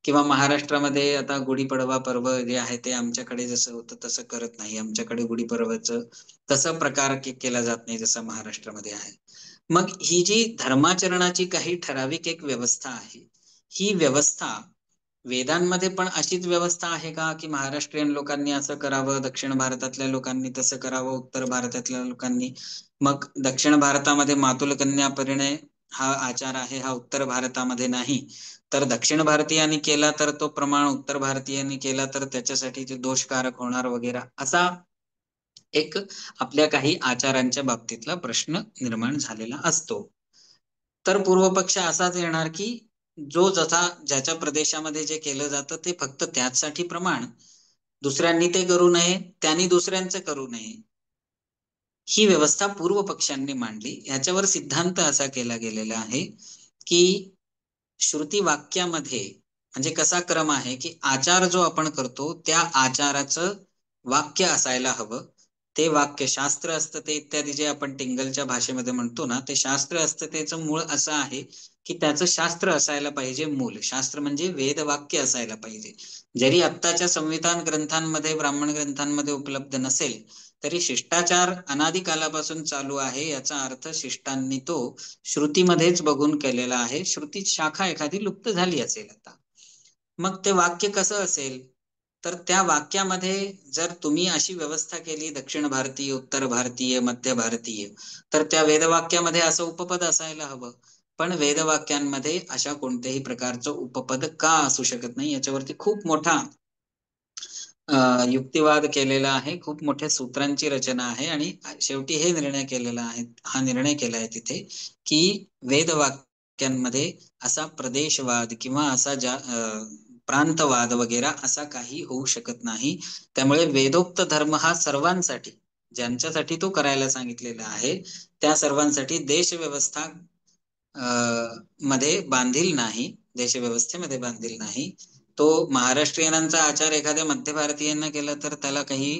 किंवा महाराष्ट्रामध्ये आता गुढीपाडवा पर्व जे आहे ते आमच्याकडे जसं होतं तसं करत नाही. आमच्याकडे गुढीपाडव्याचं तसं प्रकार केला जात नाही जसं महाराष्ट्रामध्ये आहे. मग ही जी धर्माचरणाची काही ठराविक एक व्यवस्था आहे, ही व्यवस्था वेदांमध्ये पण अशीच व्यवस्था आहे का, की महाराष्ट्रीयन लोकांनी असं करावं, दक्षिण भारतातल्या लोकांनी तसं करावं, उत्तर भारतातल्या लोकांनी, मग दक्षिण भारतामध्ये मातुल कन्या परिणय हा आचार आहे, हा उत्तर भारतामध्ये नाही, तर दक्षिण भारतीयांनी केला तर तो प्रमाण उत्तर भारतीयांनी केला तर त्याच्यासाठी ते दोषकारक होणार वगैरे, असा एक आपल्या काही आचारांच्या बाबतीतला प्रश्न निर्माण झालेला असतो. तर पूर्व पक्ष असाच येणार की जो जसा ज्याच्या प्रदेशामध्ये जे केलं जातं ते फक्त त्याचसाठी प्रमाण, दुसऱ्यांनी ते करू नये, त्यांनी दुसऱ्यांचं करू नये, ही व्यवस्था पूर्व पक्षांनी मांडली. ह्याच्यावर सिद्धांत असा केला गेलेला आहे की श्रुती वाक्यामध्ये म्हणजे कसा क्रम आहे की आचार जो आपण करतो त्या आचाराचं वाक्य असायला हवं. ते वाक्य शास्त्र असतं इत्यादी जे आपण टिंगलच्या भाषेमध्ये म्हणतो ना, ते शास्त्र त्याचं मूळ असं आहे की त्याचं शास्त्र असायला पाहिजे. मूल शास्त्र म्हणजे वेद वाक्य असायला पाहिजे. जरी आत्ताच्या संविधान ग्रंथांमध्ये, ब्राह्मण ग्रंथांमध्ये उपलब्ध नसेल तरी शिष्टाचार अनादी कालापासून चालू आहे. याचा अर्थ शिष्टांनी तो श्रुतीमध्येच बघून केलेला आहे. श्रुती शाखा एखादी लुप्त झाली असेल आता, मग ते वाक्य कसं असेल, तर त्या वाक्यामध्ये जर तुम्ही अशी व्यवस्था केली दक्षिण भारतीय, उत्तर भारतीय, मध्य भारतीय, तर त्या वेदवाक्यामध्ये असं उपपद असायला हवं. पण वेदवाक्यांमध्ये अशा कोणत्याही प्रकारचं उपपद का असू शकत नाही, याच्यावरती खूप मोठा युक्तिवाद केलेला आहे. खूप मोठ्या सूत्रांची रचना आहे आणि शेवटी हे निर्णय केलेला आहे, हा निर्णय केला आहे तिथे की वेदवाक्यांमध्ये असा प्रदेशवाद किंवा असा प्रांतवाद वगैरे असा काही होऊ शकत नाही. त्यामुळे वेदोक्त धर्म हा सर्वांसाठी, ज्यांच्यासाठी तो करायला सांगितलेला आहे त्या सर्वांसाठी देशव्यवस्था मध्ये बांधील नाही, देशव्यवस्थेमध्ये बांधील नाही. तो महाराष्ट्रीयनांचा आचार एखाद्या मध्य भारतीयांना केला तर त्याला काही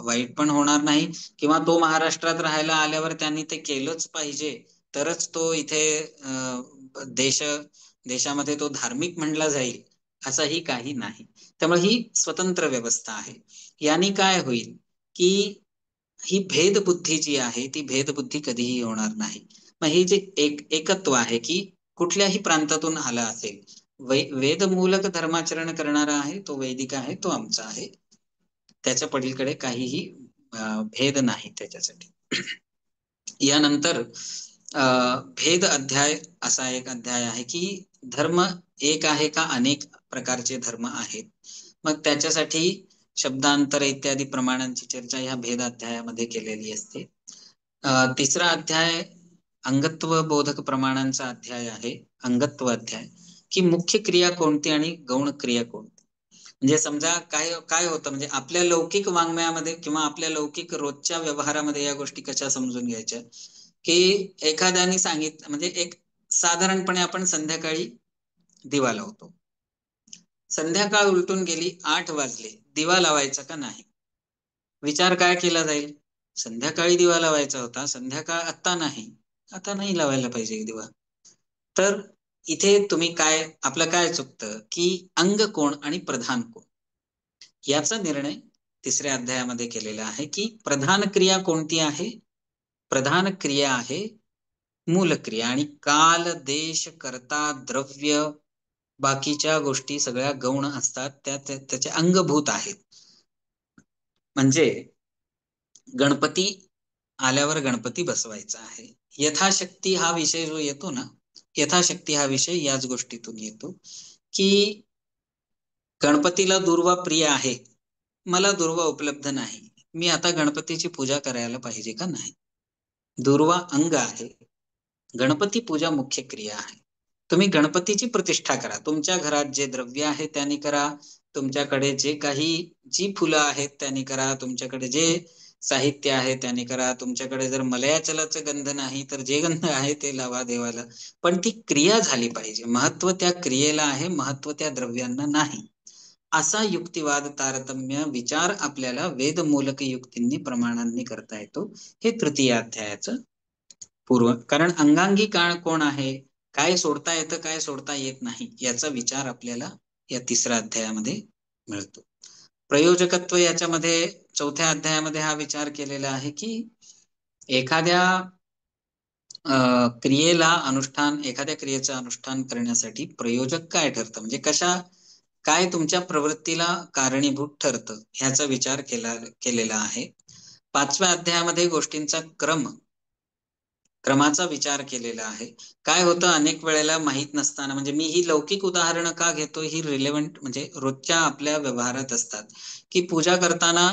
वाईट पण होणार नाही, किंवा तो महाराष्ट्रात राहायला आल्यावर त्यांनी ते केलंच पाहिजे तरच तो इथे देशामध्ये तो धार्मिक म्हणला जाईल असंही काही नाही. त्यामुळे ही स्वतंत्र व्यवस्था आहे. यांनी काय होईल की ही भेदबुद्धी जी आहे ती भेदबुद्धी कधीही होणार नाही. मग हे जे एकत्व आहे की कुठल्याही प्रांतातून आला असेल, वेदमूलक धर्माचरण करणारा आहे तो वैदिक आहे, तो आमचा आहे, त्याच्या पलीकडे काहीही भेद नाही त्याच्यासाठी. यानंतर भेद अध्याय असा एक अध्याय आहे की धर्म एक आहे का अनेक प्रकारचे धर्म आहेत. मग त्याच्यासाठी शब्दांतर इत्यादी प्रमाणांची चर्चा ह्या भेद अध्यायामध्ये केलेली असते. तिसरा अध्याय अंगत्व बोधक प्रमाणांचा अध्याय आहे, अंगत्व अध्याय, की मुख्य क्रिया कोणती आणि गौण क्रिया कोणती. म्हणजे समजा काय काय होतं, म्हणजे आपल्या लौकिक वाङ्मयामध्ये किंवा आपल्या लौकिक रोजच्या व्यवहारामध्ये या गोष्टी कशा समजून घ्यायच्या की एखाद्याने सांगितलं, म्हणजे एक साधारणपणे आपण संध्याकाळी दिवा लावतो, संध्याकाळ उलटून गेली, 8 वाजले, दिवा लावायचा का नाही, विचार काय केला जाईल, संध्याकाळी दिवा लावायचा होता, संध्याकाळ आता नाही, आता नाही लावायला पाहिजे दिवा. तर इथे तुम्ही काय, आपलं काय चुकतं की अंग कोण आणि प्रधान कोण याचा निर्णय तिसऱ्या अध्यायामध्ये केलेला आहे की प्रधान क्रिया कोणती आहे, प्रधान क्रिया आहे मूल क्रिया, आणि काल, देश, कर्ता, द्रव्य, बाकीच्या गोष्टी सगळ्या गौण असतात, त्या त्याचे अंगभूत आहेत. म्हणजे गणपती आल्यावर गणपती बसवायचा आहे, यथाशक्ती हा विषय जो येतो ना, यथाशक्ती हा विषय याच गोष्टीतून येतो की गणपतीला दुर्वा प्रिय आहे, मला दुर्वा उपलब्ध नाही, मी आता गणपतीची पूजा करायला पाहिजे का नाही. दुर्वा अंग आहे, गणपती पूजा मुख्य क्रिया आहे. तुम्ही गणपतीची प्रतिष्ठा करा, तुमच्या घरात जे द्रव्य आहे त्यांनी करा, तुमच्याकडे जे काही जी फुलं आहेत त्यांनी करा, तुमच्याकडे जे साहित्य आहे त्यांनी करा, तुमच्याकडे जर मलयाचलाचं गंध नाही तर जे गंध आहे ते लावा देवाला, पण ती क्रिया झाली पाहिजे. महत्व त्या क्रियेला आहे, महत्व त्या द्रव्यांना नाही. असा युक्तिवाद, तारतम्य विचार आपल्याला वेदमूलक युक्तींनी प्रमाणांनी करता येतो. हे तृतीय अध्यायाचं पूर्व. कारण अंगांगी काळ कोण आहे, काय सोडता येतं काय सोडता येत नाही याचा विचार आपल्याला या तिसऱ्या अध्यायामध्ये मिळतो. प्रयोजकत्व याच्यामध्ये चौथ्या अध्यायामध्ये हा विचार केलेला आहे की एखाद्या क्रियेला अनुष्ठान, एखाद्या क्रियेचं अनुष्ठान करण्यासाठी प्रयोजक काय ठरतं, म्हणजे काय तुमच्या प्रवृत्तीला कारणीभूत ठरतं ह्याचा विचार केलेला आहे. पाचव्या अध्यायामध्ये गोष्टींचा क्रमाचा विचार केलेला आहे. काय होतं अनेक वेळेला माहीत नसताना, म्हणजे मी ही लौकिक उदाहरणं का घेतो, ही रिलेव्हंट म्हणजे रोजच्या आपल्या व्यवहारात असतात की पूजा करताना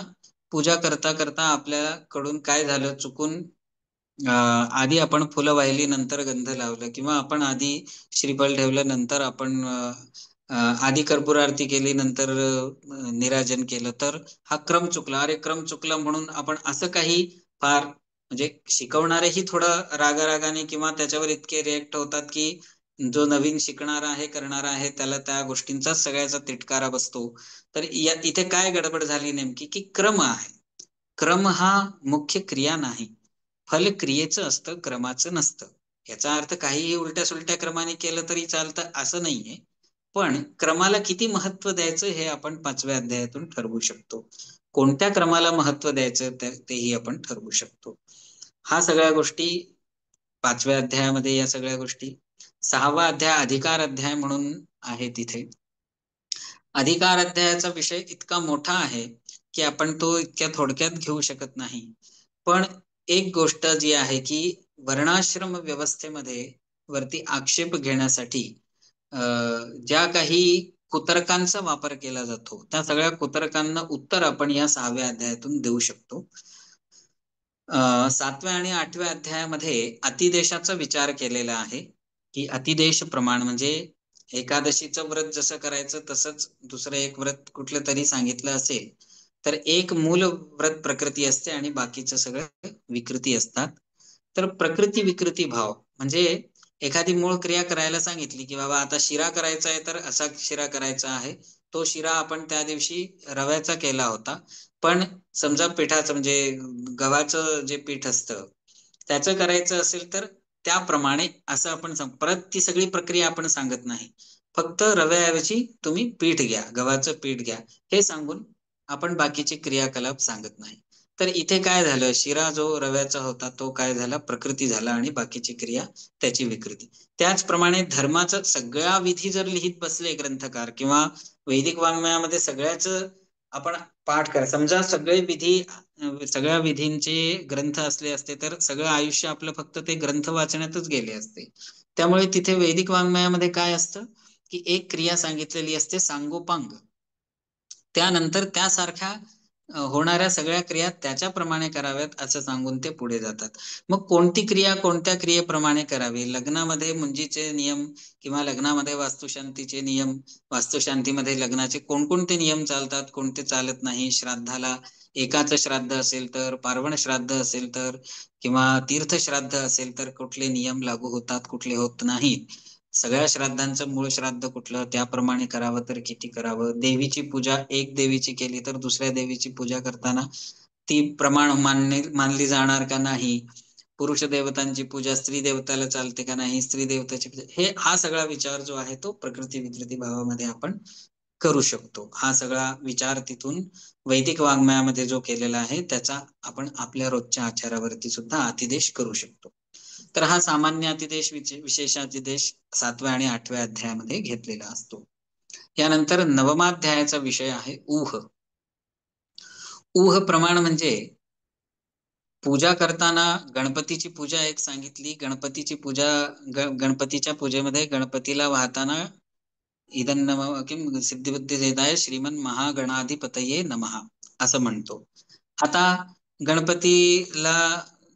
पूजा करता करता आपल्याकडून काय झालं, चुकून आधी आपण फुलं वाहिली नंतर गंध लावलं, किंवा आपण आधी श्रीफळ ठेवलं नंतर आपण आधी कर्पूर आरती केली नंतर निराजन केलं, तर हा क्रम चुकला. अरे क्रम चुकला म्हणून आपण असं काही फार म्हणजे शिकवणारेही थोडं रागारागाने किंवा त्याच्यावर इतके रिएक्ट होतात की जो नवीन शिकणारा आहे, करणारा आहे, त्याला त्या गोष्टींचाच सगळ्याचा तिटकारा बसतो. तर इथे काय गडबड झाली नेमकी, की क्रम आहे. क्रम हा मुख्य क्रिया नाही, फल क्रियेचं असतं, क्रमाचं नसतं. याचा अर्थ काहीही उलट्या सुलट्या क्रमाने केलं तरी चालतं असं नाहीये, पण क्रमाला किती महत्व द्यायचं हे आपण 5व्या अध्यायातून ठरवू शकतो. कोणत्या क्रमाला महत्व द्यायचं तेही आपण ठरवू शकतो. हा सगळ्या गोष्टी 5व्या अध्यायामध्ये, या सगळ्या गोष्टी. 6वा अध्याय अधिकार अध्याय म्हणून आहे. तिथे अधिकार अध्यायाचा विषय इतका मोठा आहे की आपण तो इतक्या थोडक्यात घेऊ शकत नाही. पण एक गोष्ट जी आहे की वर्णाश्रम व्यवस्थेमध्ये वरती आक्षेप घेण्यासाठी ज्या काही कुतर्कांचा वापर केला जातो, त्या सगळ्या कुतर्कांना उत्तर आपण या 6व्या अध्यायातून देऊ शकतो. 7व्या आणि 8व्या अध्यायामध्ये अतिदेशाचा विचार केलेला आहे, की अतिदेश प्रमाण म्हणजे एकादशीचं व्रत जसं करायचं तसंच दुसरं एक व्रत कुठलं तरी सांगितलं असेल तर एक मूल व्रत प्रकृती असते आणि बाकीचं सगळं विकृती असतात. तर प्रकृती विकृती भाव म्हणजे एखादी मूळ क्रिया करायला सांगितली की बाबा आता शिरा करायचा आहे तर असा शिरा करायचा आहे. तो शिरा आपण त्या दिवशी रव्याचा केला होता, पण समजा पिठाचं म्हणजे गव्हाचं जे पीठ असतं त्याचं करायचं असेल तर त्याप्रमाणे असं आपण परत ती सगळी प्रक्रिया आपण सांगत नाही. फक्त रव्याऐवजी तुम्ही पीठ घ्या, गव्हाचं पीठ घ्या हे सांगून आपण बाकीचे क्रियाकलाप सांगत नाही. तर इथे काय झालं, शिरा जो रव्याचा होता तो काय झाला, प्रकृती झाला आणि बाकीची क्रिया त्याची विकृती. त्याचप्रमाणे धर्माचं सगळ्या विधी जर लिहित बसले ग्रंथकार किंवा वैदिक वाङ्मयामध्ये सगळ्याच आपण पाठ करा, समजा सगळे विधी सगळ्या विधींचे ग्रंथ असले असते तर सगळं आयुष्य आपलं फक्त ते ग्रंथ वाचण्यातच गेले असते. त्यामुळे तिथे वैदिक वाङ्मयामध्ये काय असतं की एक क्रिया सांगितलेली असते सांगोपांग, त्यानंतर त्यासारख्या होणाऱ्या सगळ्या क्रिया त्याच्याप्रमाणे कराव्यात असं सांगून ते पुढे जातात. मग कोणती क्रिया कोणत्या क्रियेप्रमाणे करावी, लग्नामध्ये मुंजीचे नियम किंवा लग्नामध्ये वास्तुशांतीचे नियम, वास्तुशांतीमध्ये लग्नाचे कोणकोणते नियम चालतात, कोणते चालत नाही, श्राद्धाला एकाचं श्राद्ध असेल तर, पार्वण श्राद्ध असेल तर, किंवा तीर्थ श्राद्ध असेल तर कुठले नियम लागू होतात, कुठले होत नाहीत, सगळ्या श्राद्धांचं मूळ श्राद्ध कुठलं, त्याप्रमाणे करावं तर किती करावं, देवीची पूजा एक देवीची केली तर दुसऱ्या देवीची पूजा करताना ती प्रमाण मानली जाणार का नाही, पुरुष देवतांची पूजा स्त्री देवताला चालते का नाही, स्त्री देवताची पूजा, हे हा सगळा विचार जो आहे तो प्रकृती विकृती भावामध्ये आपण करू शकतो. हा सगळा विचार तिथून वैदिक वाङ्मयामध्ये जो केलेला आहे त्याचा आपण आपल्या रोजच्या आचारावरती सुद्धा अतिदेश करू शकतो. तर हा सामान्य अतिदेश, विशेष अतिदेश 7व्या आणि 8व्या अध्यायामध्ये घेतलेला असतो. यानंतर 9वा अध्यायाचा विषय आहे ऊह. ऊह प्रमाण म्हणजे पूजा करताना गणपतीची पूजा एक सांगितली, गणपतीची पूजा गणपतीच्या पूजेमध्ये गणपतीला वाहताना इदं नमः किम सिद्धिबुद्धीसेदाय श्रीमन महागणाधिपतये नमः असं म्हणतो. आता गणपतीला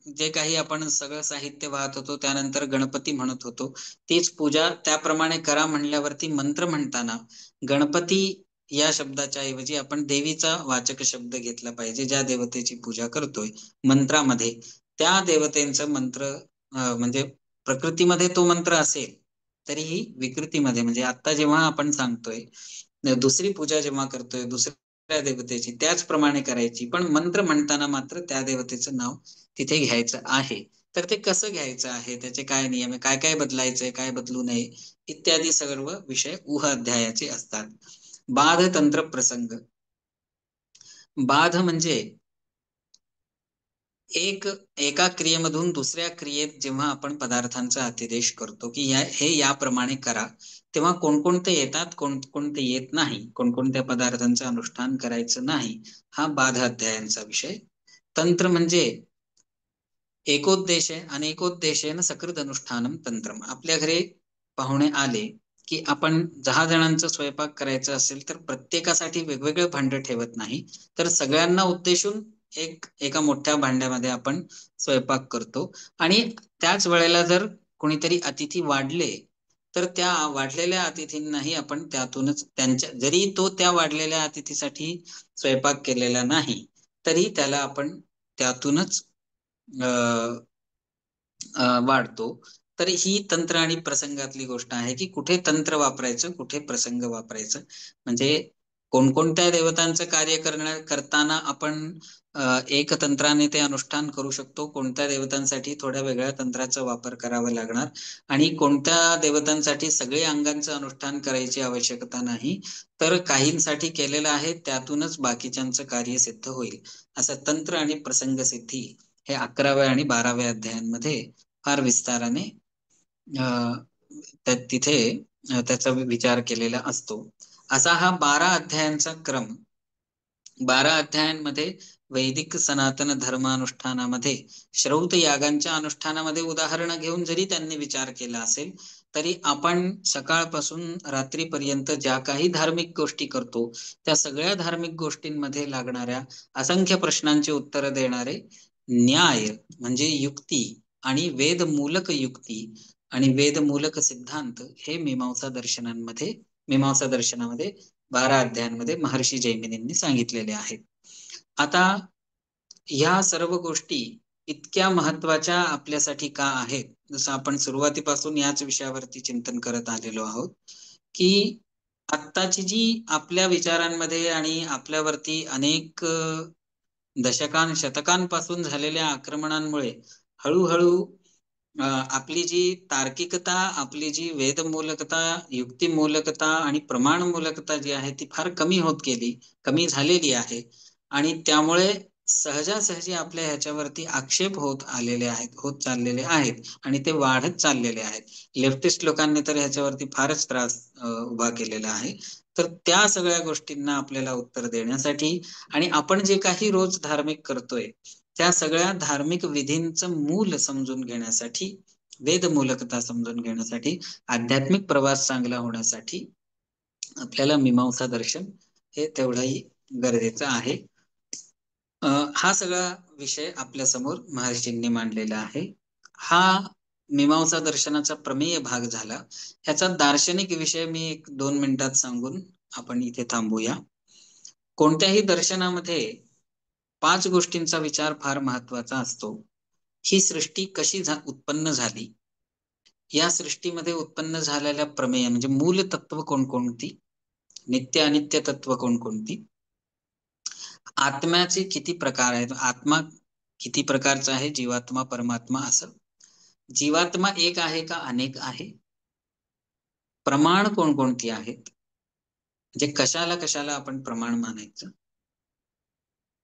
जे काही आपण सगळं साहित्य वाहत होतो त्यानंतर गणपती म्हणत होतो, तीच पूजा त्याप्रमाणे करा म्हणल्यावरती मंत्र म्हणताना गणपती या शब्दाच्या ऐवजी आपण देवीचा वाचक शब्द घेतला पाहिजे. ज्या देवतेची पूजा करतोय मंत्रामध्ये त्या देवतेचं मंत्र म्हणजे प्रकृतीमध्ये तो मंत्र असेल तरीही विकृतीमध्ये म्हणजे आता जेव्हा आपण सांगतोय दुसरी पूजा जेव्हा करतोय दुसऱ्या देवतेची त्याचप्रमाणे करायची, पण मंत्र म्हणताना मात्र त्या देवतेचं नाव तिथे घ्यायचं आहे. तर ते कसं घ्यायचं आहे, त्याचे काय नियम आहे, काय काय बदलायचंय, काय बदलू नये इत्यादी सर्व विषय ऊह अध्यायाचे असतात. बाध तंत्र प्रसंग. बाध म्हणजे एका क्रियेमधून दुसऱ्या क्रियेत जेव्हा आपण पदार्थांचा अतिदेश करतो की हे याप्रमाणे करा, तेव्हा कोणकोणते येतात, कोणकोणते येत नाही, कोणकोणत्या पदार्थांचं अनुष्ठान करायचं नाही, हा बाध अध्यायांचा विषय. तंत्र म्हणजे एकोद्देश अनेकोद्देशेन सकृत अनुष्ठानम तंत्रम. आपल्या घरी पाहुणे आले की आपण 10 जणांचा स्वयंपाक करायचा असेल तर प्रत्येकासाठी वेगवेगळं भांड ठेवत नाही, तर सगळ्यांना उद्देशून एका मोठ्या भांड्यामध्ये आपण स्वयंपाक करतो आणि त्याच वेळेला जर कोणीतरी अतिथी वाढले तर त्या वाढलेल्या अतिथींनाही आपण त्यातूनच जरी तो त्या वाढलेल्या अतिथीसाठी स्वयंपाक केलेला नाही तरी त्याला आपण त्यातूनच वाढतो. तर ही तंत्र आणि प्रसंगातली गोष्ट आहे की कुठे तंत्र वापरायचं, कुठे प्रसंग वापरायचं. म्हणजे कोणकोणत्या देवतांचं कार्य करताना आपण एक तंत्राने ते अनुष्ठान करू शकतो, कोणत्या देवतांसाठी थोड्या वेगळ्या तंत्राचा वापर करावा लागणार आणि कोणत्या देवतांसाठी सगळे अंगांचं अनुष्ठान करायची आवश्यकता नाही, तर काहींसाठी केलेलं आहे त्यातूनच बाकीच्यांचं कार्य सिद्ध होईल. असं तंत्र आणि प्रसंग सिद्धी हे 11व्या आणि 12व्या अध्यायांमध्ये फार विस्ताराने तिथे त्याचा विचार केलेला असतो. असा हा 12 अध्यायांचा क्रम. 12 अध्यायांमध्ये वैदिक सनातन धर्मानुष्ठानामध्ये श्रौत यागांच्या अनुष्ठानामध्ये उदाहरणं घेऊन जरी त्यांनी विचार केला असेल तरी आपण सकाळपासून रात्रीपर्यंत ज्या काही धार्मिक गोष्टी करतो त्या सगळ्या धार्मिक गोष्टींमध्ये लागणाऱ्या असंख्य प्रश्नांची उत्तरं देणारे न्याय म्हणजे युक्ती आणि वेदमूलक युक्ती आणि वेदमूलक सिद्धांत हे मीमांसा दर्शनामध्ये 12 अध्यायांमध्ये महर्षी जैमिनींनी सांगितलेले आहेत. आता ह्या सर्व गोष्टी इतक्या महत्वाच्या आपल्यासाठी का आहेत, जसं आपण सुरुवातीपासून याच विषयावरती चिंतन करत आलेलो आहोत की आत्ताची जी आपल्या विचारांमध्ये आणि आपल्यावरती अनेक शतकांपासून झालेल्या आक्रमणांमुळे हळूहळू आपली जी तार्किकता, आपली जी वेदमूलकता, युक्तिमूलकता आणि प्रमाणमूलकता जी आहे ती फार कमी झालेली आहे आणि त्यामुळे सहजासहजी आपल्या ह्याच्यावरती आक्षेप होत चाललेले आहेत आणि ते वाढत चाललेले आहेत. लेफ्टिस्ट लोकांनी तर ह्याच्यावरती फारच त्रास उभा केलेला आहे. तर त्या सगळ्या गोष्टींना आपल्याला उत्तर देण्यासाठी आणि आपण जे काही रोज धार्मिक करतोय त्या सगळ्या धार्मिक विधींचं मूल समजून घेण्यासाठी, वेदमूलकता समजून घेण्यासाठी, आध्यात्मिक प्रवास चांगला होण्यासाठी आपल्याला मीमांसा दर्शन हे तेवढंही गरजेचं आहे. हा सगळा विषय आपल्या समोर महर्षींनी मांडलेला आहे. हा मीमांसा दर्शनाचा प्रमेय भाग झाला. ह्याचा दार्शनिक विषय मी 1-2 मिनिटात सांगून आपण इथे थांबूया. कोणत्याही दर्शनामध्ये 5 गोष्टींचा विचार फार महत्वाचा असतो. ही सृष्टी कशी उत्पन्न झाली, या सृष्टीमध्ये उत्पन्न झालेल्या प्रमेय म्हणजे मूल तत्व कोणकोणती, नित्य अनित्य तत्व कोणकोणती, आत्म्याचे किती प्रकार आहेत, आत्मा किती प्रकारचा आहे, जीवात्मा परमात्मा असं, जीवात्मा एक आहे का अनेक आहे, प्रमाण कोणकोणती आहेत, म्हणजे कशाला आपण प्रमाण मानायचं,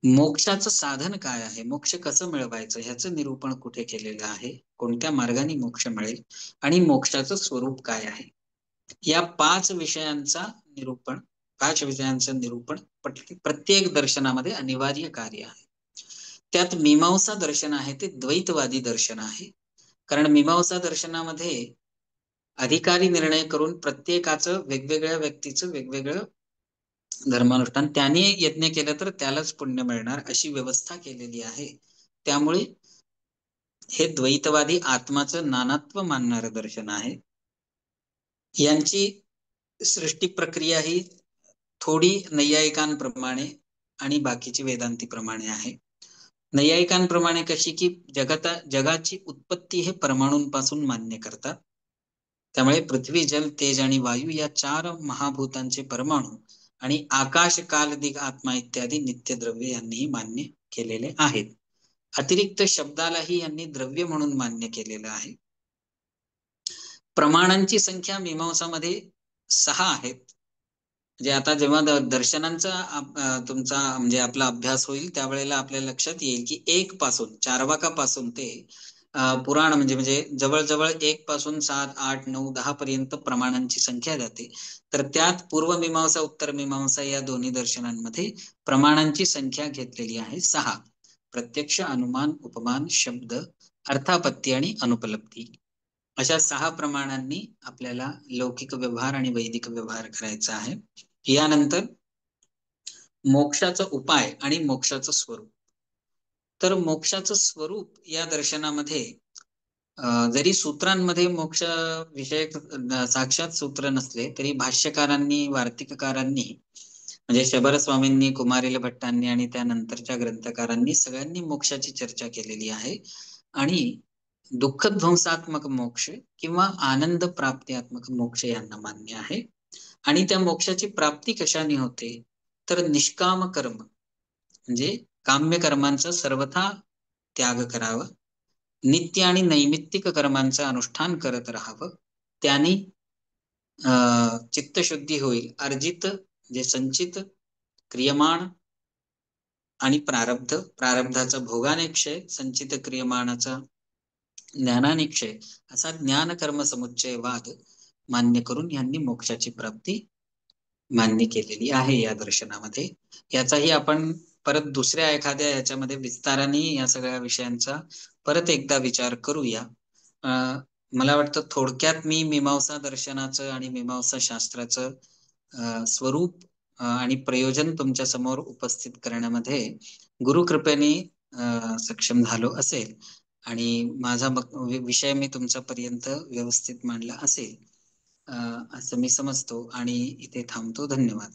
मोक्षाचं साधन काय आहे, मोक्ष कसं मिळवायचं ह्याचं निरूपण कुठे केलेलं आहे, कोणत्या मार्गाने मोक्ष मिळेल आणि मोक्षाचं स्वरूप काय आहे, या 5 विषयांचं निरूपण प्रत्येक दर्शनामध्ये अनिवार्य कार्य आहे. त्यात मीमांसा दर्शन आहे ते द्वैतवादी दर्शन आहे. कारण मीमांसा दर्शनामध्ये अधिकारी निर्णय करून प्रत्येकाचं वेगवेगळ्या व्यक्तीचं वेगवेगळं धर्मानुष्ठान, त्याने यज्ञ केलं तर त्यालाच पुण्य मिळणार अशी व्यवस्था केलेली आहे. त्यामुळे हे द्वैतवादी आत्माचं नानात्व मानणारं दर्शन आहे. यांची सृष्टी प्रक्रिया ही थोडी नैयायिकांप्रमाणे आणि बाकीची वेदांतीप्रमाणे आहे. नैयायिकांप्रमाणे कशी की जगाची उत्पत्ती हे परमाणूंपासून मान्य करतात. त्यामुळे पृथ्वी, जल, तेज आणि वायू या 4 महाभूतांचे परमाणू आणि आकाश, काल, दिग, आत्मा इत्यादी नित्य द्रव्य यांनीही मान्य केलेले आहेत. अतिरिक्त शब्दालाही यांनी द्रव्य म्हणून मान्य केलेलं आहे. प्रमाणांची संख्या मीमांसामध्ये 6 आहेत. म्हणजे आता जेव्हा दर्शनांचा तुमचा म्हणजे आपला अभ्यास होईल त्यावेळेला आपल्या लक्षात येईल की 1 पासून चार्वाकापासून ते पुराण म्हणजे जवळजवळ 1 पासून 7, 8, 9, 10 पर्यंत प्रमाणांची संख्या जाते. तर त्यात पूर्व मीमांसा, उत्तर मीमांसा या दोन्ही दर्शनांमध्ये प्रमाणांची संख्या घेतलेली आहे 6. प्रत्यक्ष, अनुमान, उपमान, शब्द, अर्थापत्ती आणि अनुपलब्धी अशा 6 प्रमाणांनी आपल्याला लौकिक व्यवहार आणि वैदिक व्यवहार करायचा आहे. यानंतर मोक्षाचा उपाय आणि मोक्षाचं स्वरूप. तर मोक्षाचं स्वरूप या दर्शनामध्ये जरी सूत्रांमध्ये मोक्ष विषयक साक्षात सूत्र नसले तरी भाष्यकारांनी, वार्तिककारांनी म्हणजे शबर स्वामींनी, कुमारिल भट्टांनी आणि त्यानंतरच्या ग्रंथकारांनी सगळ्यांनी मोक्षाची चर्चा केलेली आहे. आणि दुःखध्वंसात्मक मोक्ष किंवा आनंद प्राप्त्यात्मक मोक्ष यांना मान्य आहे. आणि त्या मोक्षाची प्राप्ती कशाने होते, तर निष्काम कर्म म्हणजे काम्य कर्मांचा सर्वथा त्याग करावा, नित्य आणि नैमित्तिक कर्मांचं अनुष्ठान करत राहावं, त्याने चित्तशुद्धी होईल. अर्जित जे संचित, क्रियमाण आणि प्रारब्ध, प्रारब्धाचा भोगाने क्षय, संचित क्रियमाणाचा ज्ञानाने क्षय, असा ज्ञान कर्म समुच्चय वाद मान्य करून यांनी मोक्षाची प्राप्ती मान्य केलेली आहे या दर्शनामध्ये. याचाही आपण परत दुसऱ्या एखाद्या याच्यामध्ये विस्ताराने या सगळ्या विषयांचा परत एकदा विचार करूया. मला वाटतं थोडक्यात मी मीमांसा दर्शनाचं आणि मीमांसा शास्त्राचं स्वरूप आणि प्रयोजन तुमच्या समोर उपस्थित करण्यामध्ये गुरुकृपेने सक्षम झालो असेल आणि माझा विषय मी तुमच्यापर्यंत व्यवस्थित मांडला असेल असं मी समजतो आणि इथे थांबतो. धन्यवाद.